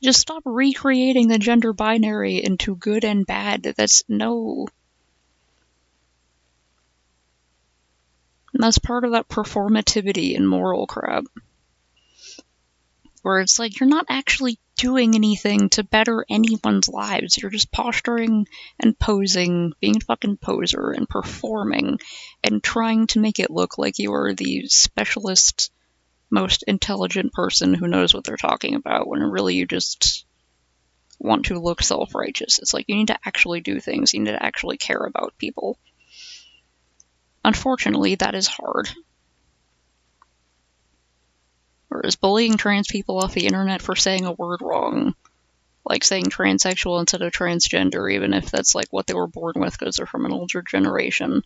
Just stop recreating the gender binary into good and bad. That's no. That's part of that performativity and moral crap. Where it's like, you're not actually doing anything to better anyone's lives. You're just posturing and posing, being a fucking poser and performing and trying to make it look like you are the specialist, most intelligent person who knows what they're talking about, when really you just want to look self-righteous. It's like, you need to actually do things. You need to actually care about people. Unfortunately, that is hard. Whereas bullying trans people off the internet for saying a word wrong, like saying transsexual instead of transgender, even if that's like what they were born with because they're from an older generation,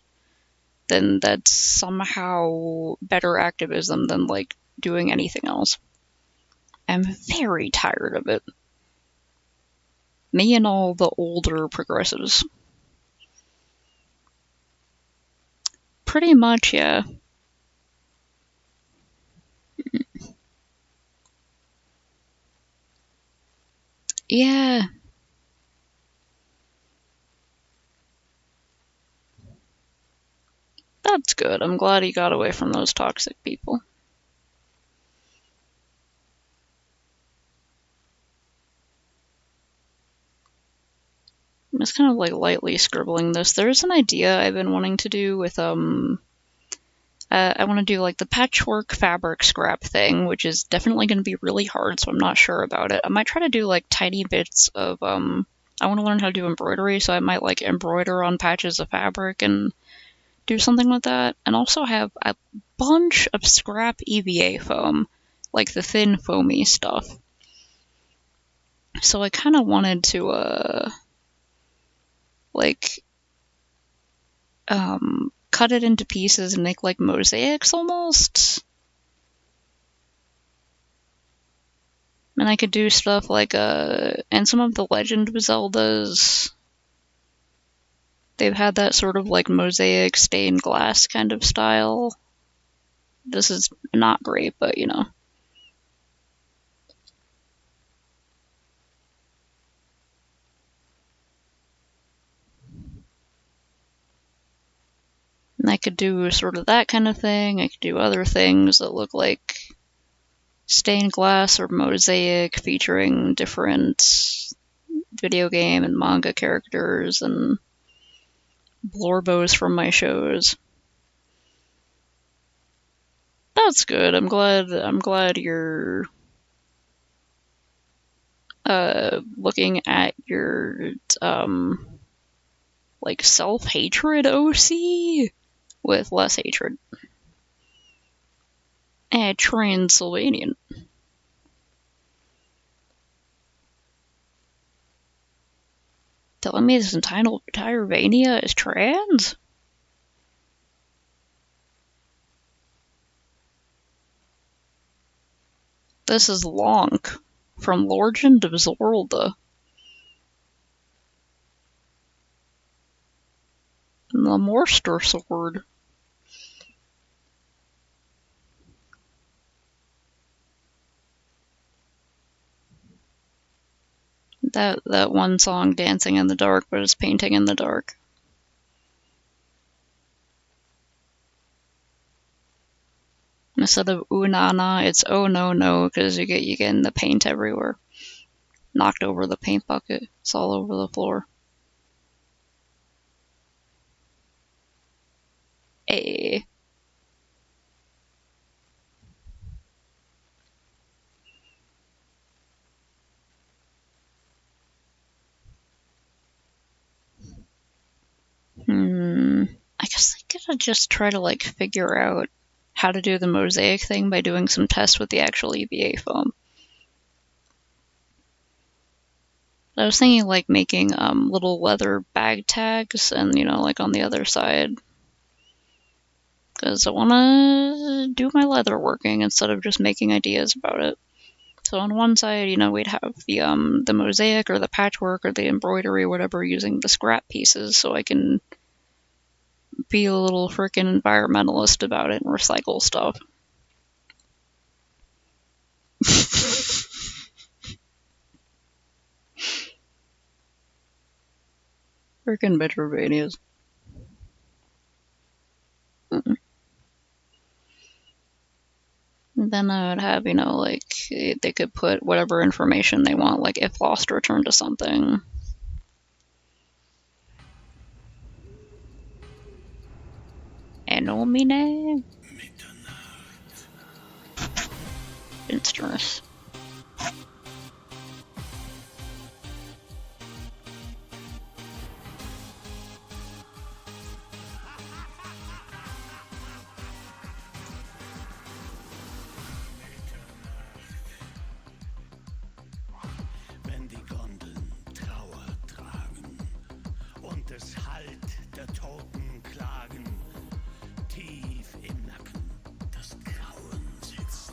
then that's somehow better activism than like doing anything else. I'm very tired of it. Me and all the older progressives. Pretty much, yeah. Yeah. That's good. I'm glad he got away from those toxic people. I'm just kind of like lightly scribbling this. There's an idea I've been wanting to do with I want to do like the patchwork fabric scrap thing, which is definitely going to be really hard, so I'm not sure about it. I might try to do like tiny bits of I want to learn how to do embroidery, so I might like embroider on patches of fabric and do something with that, and also have a bunch of scrap EVA foam, like the thin foamy stuff. So I kind of wanted to like cut it into pieces and make like mosaics almost. And I could do stuff like and some of the Legend of Zeldas, they've had that sort of like mosaic stained glass kind of style. This is not great, but you know. And I could do sort of that kind of thing. I could do other things that look like stained glass or mosaic featuring different video game and manga characters and blorbos from my shows. That's good. I'm glad you're looking at your like self-hatred OC with less hatred. Transylvanian. Telling me this entire Vania is trans? This is Lonk from Legend of Zelda. The Morster Sword. That one song, Dancing in the Dark, but it's Painting in the Dark. Instead of ooh na na, it's oh no no, because you getting the paint everywhere. Knocked over the paint bucket. It's all over the floor. Hey. I guess I gotta just try to like figure out how to do the mosaic thing by doing some tests with the actual EVA foam. I was thinking like making little leather bag tags and, you know, like on the other side. Because I want to do my leather working instead of just making ideas about it. So on one side, you know, we'd have the mosaic or the patchwork or the embroidery or whatever using the scrap pieces, so I can be a little frickin' environmentalist about it and recycle stuff. Frickin' Metroidvanias. Then I would have, you know, like, they could put whatever information they want, like if lost, return to something. Enomine? Instruments.
Wenn die Gondeln Trauer tragen und es hallt der Toten klagen, tief im Nacken das Grauen sitzt.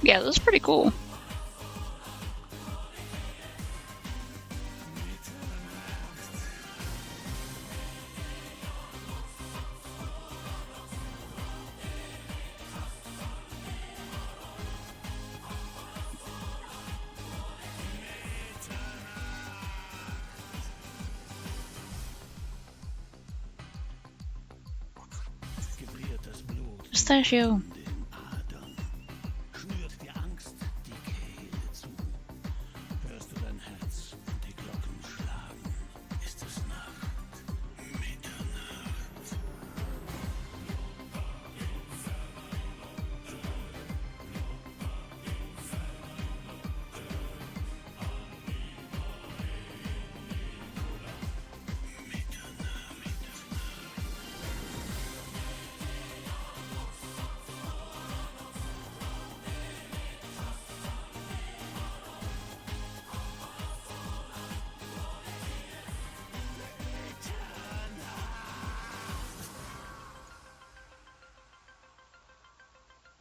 Yeah, this is pretty cool.
Gebriertes Blut
Pistachio.
in den Adern. Schnürt die Angst die Kehle zu. Hörst du dein Herz und die Glocken schlagen? Ist es Nacht, Mitternacht.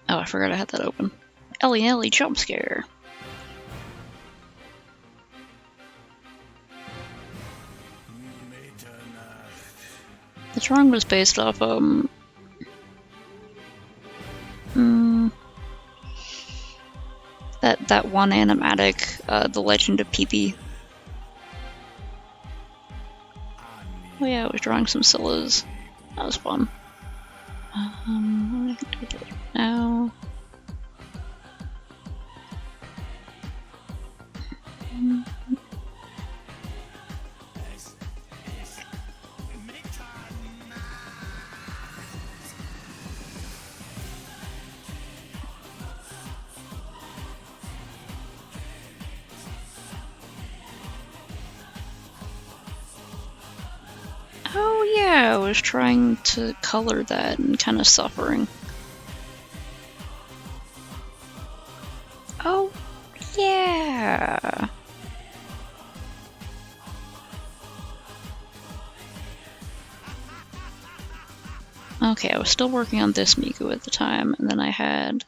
Oh, I forgot I had that open. Ellie jump scare. The drawing was based off that one animatic, The Legend of Pee-Pee. Oh yeah, I was drawing some Scyllas. That was fun. What do I do now? Oh yeah, I was trying to color that and kind of suffering. Oh yeah. Okay, I was still working on this Miku at the time, and then I had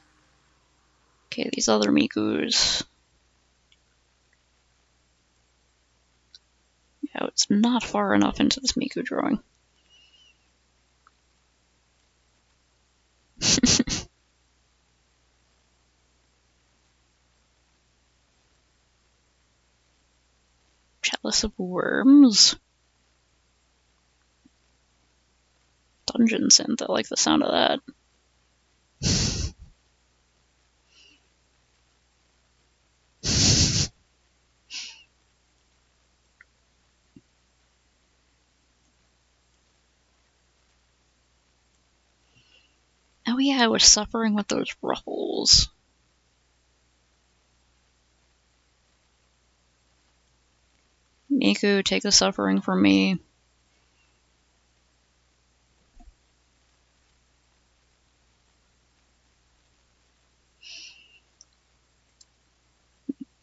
these other Mikus. Yeah, it's not far enough into this Miku drawing. Chalice of Worms. Dungeon synth, I like the sound of that. Oh yeah, I was suffering with those ruffles. Miku, take the suffering from me.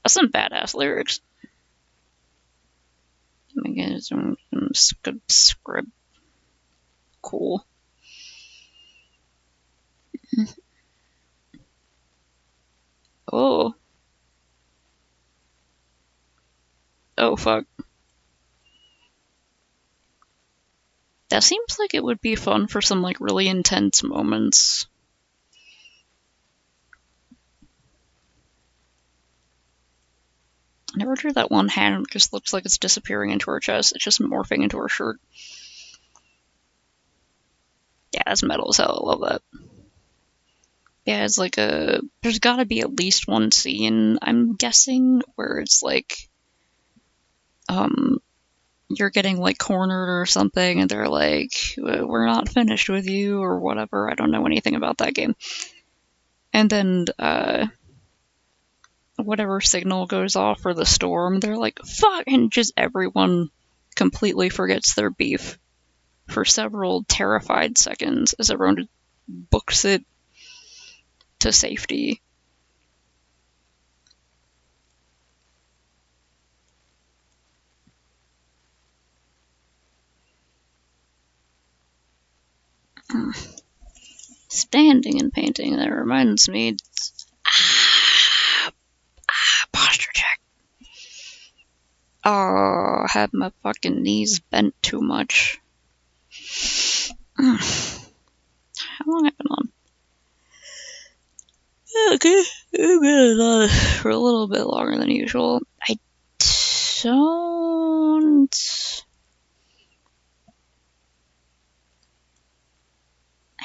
That's some badass lyrics. I mean, it's some good script. Cool. Oh. Oh, fuck. That seems like it would be fun for some, like, really intense moments. I never drew that one hand. It just looks like it's disappearing into her chest. It's just morphing into her shirt. Yeah, that's metal as hell. I love that. Yeah, it's like there's gotta be at least one scene, I'm guessing, where it's like, you're getting like cornered or something, and they're like, we're not finished with you, or whatever. I don't know anything about that game. And then, whatever signal goes off for the storm, they're like, fuck, and just everyone completely forgets their beef for several terrified seconds as everyone books it to safety. Standing and painting, that reminds me. Oh, I had my fucking knees bent too much. How long have I been on? Okay, I've been on for a little bit longer than usual. I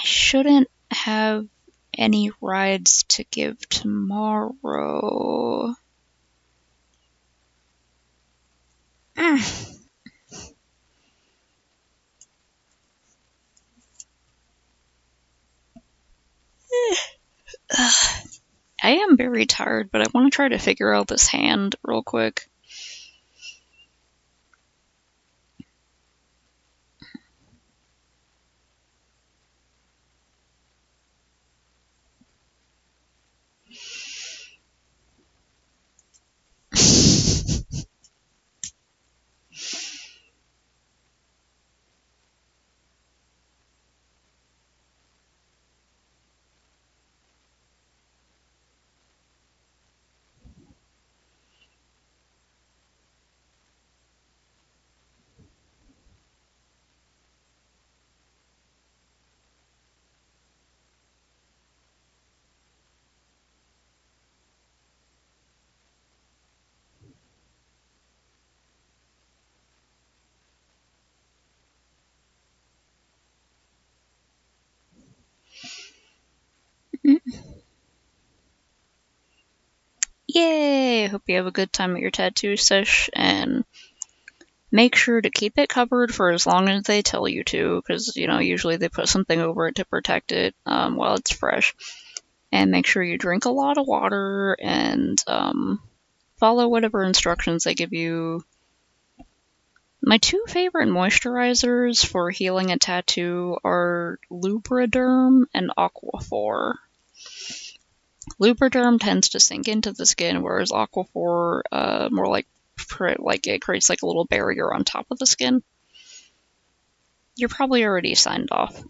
shouldn't have any rides to give tomorrow. I am very tired, but I want to try to figure out this hand real quick. Yay! Hope you have a good time at your tattoo sesh, and make sure to keep it covered for as long as they tell you to, because, you know, usually they put something over it to protect it while it's fresh. And make sure you drink a lot of water and follow whatever instructions they give you. My two favorite moisturizers for healing a tattoo are Lubriderm and Aquaphor. Lubriderm tends to sink into the skin, whereas Aquaphor more like it creates like a little barrier on top of the skin. You're probably already signed off.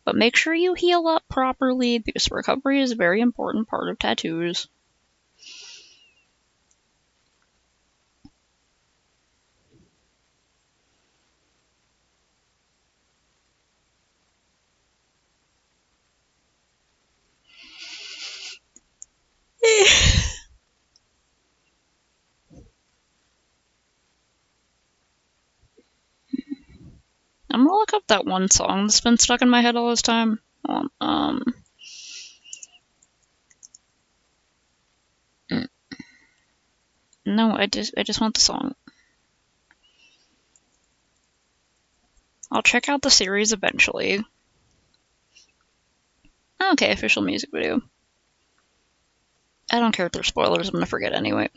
But make sure you heal up properly, because recovery is a very important part of tattoos. I'm gonna look up that one song that's been stuck in my head all this time. No, I just want the song. I'll check out the series eventually. Okay, official music video. I don't care if they're spoilers, I'm gonna forget anyway.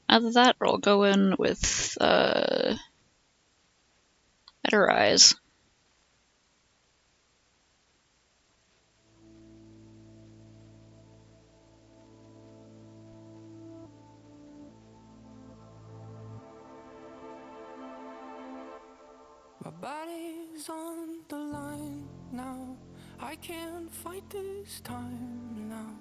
Either that or I'll go in with Better Eyes.
My body's on the line now. I can't fight this time now.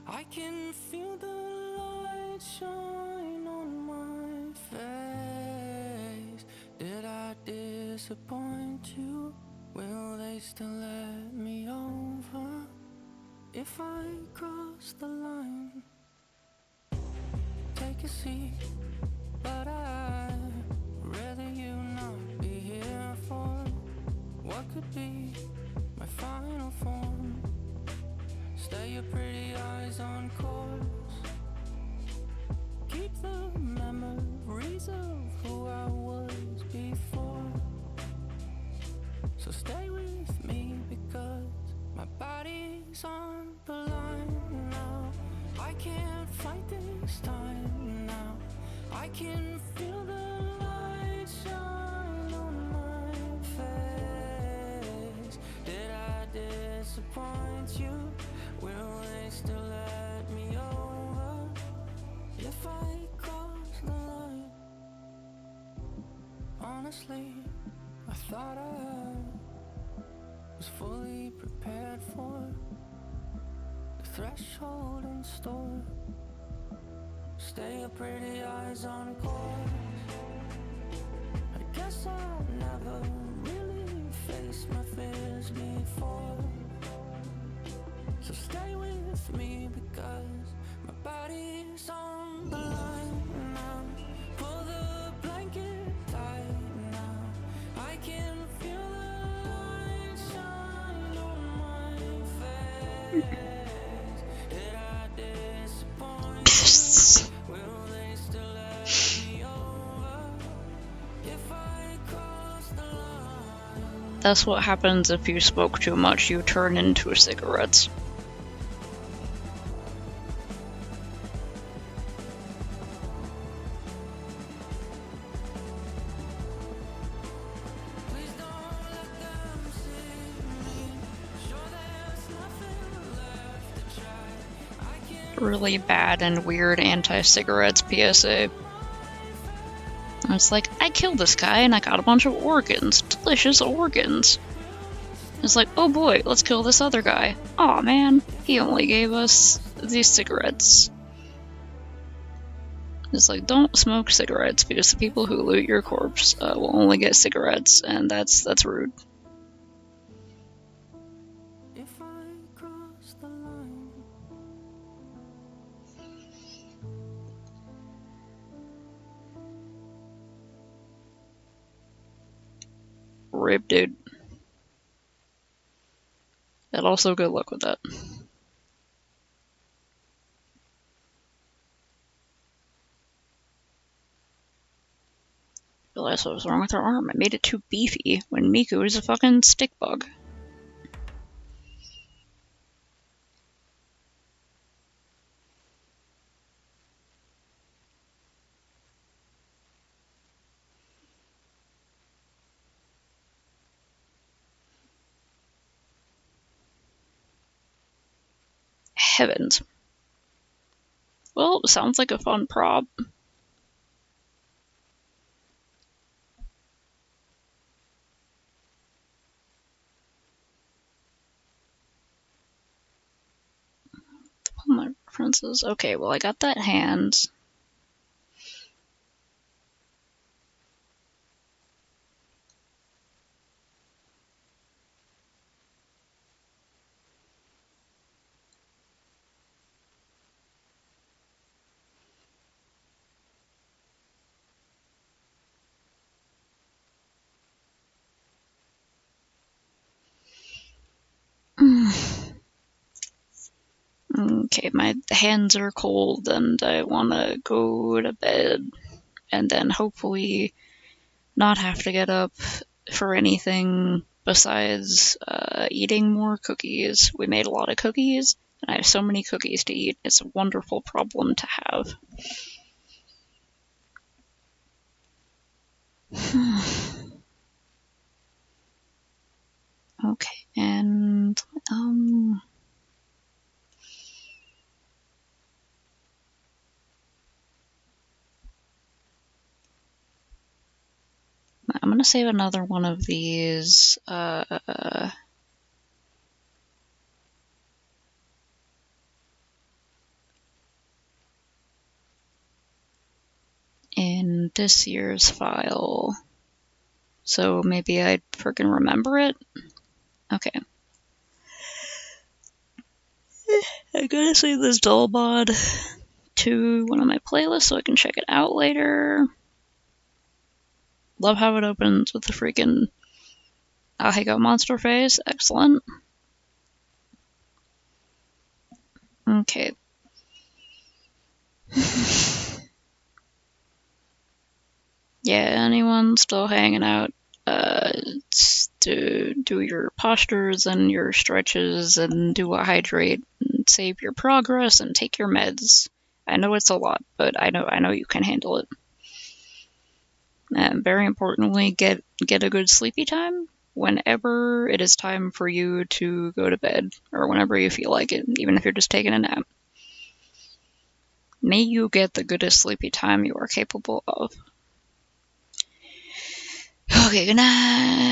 I can feel the light shine on my face. Did I disappoint you? Will they still let me over if I cross the line? Take a seat, but I'd rather you not be here for what could be my final form. Stay your pretty eyes on course. Keep the memories of who I was before. So stay with me, because my body's on the line now. I can't fight this time now. I can feel the light shine on my face. Did I disappoint you? Will they still let me over if I cross the line? Honestly, I thought I was fully prepared for the threshold in store.
Stay your pretty eyes on course. I guess I'll never really face my fears before. So stay with me because my body's on the line now. Pull the blanket tight now. I can feel the light shine on my face. Did I disappoint you? Will they still let me over if I cross the line?
That's what happens if you smoke too much, you turn into cigarettes.
Please don't let them see me. Sure, there's nothing left to try. I can
Really bad and weird anti-cigarettes PSA. And it's like, I killed this guy and I got a bunch of organs. Delicious organs. It's like, oh boy, let's kill this other guy. Aw man, he only gave us these cigarettes. It's like, don't smoke cigarettes because the people who loot your corpse will only get cigarettes, and that's rude.
if I cross the line.
Rip, dude. And also, good luck with that. Realized what was wrong with her arm. I made it too beefy when Miku is a fucking stick bug. Heavens. Well, sounds like a fun prob. Pull my references. Okay, well, I got that hand. Okay, my hands are cold and I want to go to bed and then hopefully not have to get up for anything besides eating more cookies. We made a lot of cookies and I have so many cookies to eat. It's a wonderful problem to have. Okay, and I'm gonna save another one of these in this year's file, so maybe I'd freaking remember it. Okay. I gotta save this doll mod to one of my playlists so I can check it out later. Love how it opens with the freaking Ahegao monster face. Excellent. Okay. Yeah, anyone still hanging out, to do your postures and your stretches and do a hydrate and save your progress and take your meds. I know it's a lot, but I know you can handle it. And very importantly, get a good sleepy time whenever it is time for you to go to bed, or whenever you feel like it, even if you're just taking a nap. May you get the goodest sleepy time you are capable of. Okay, good night.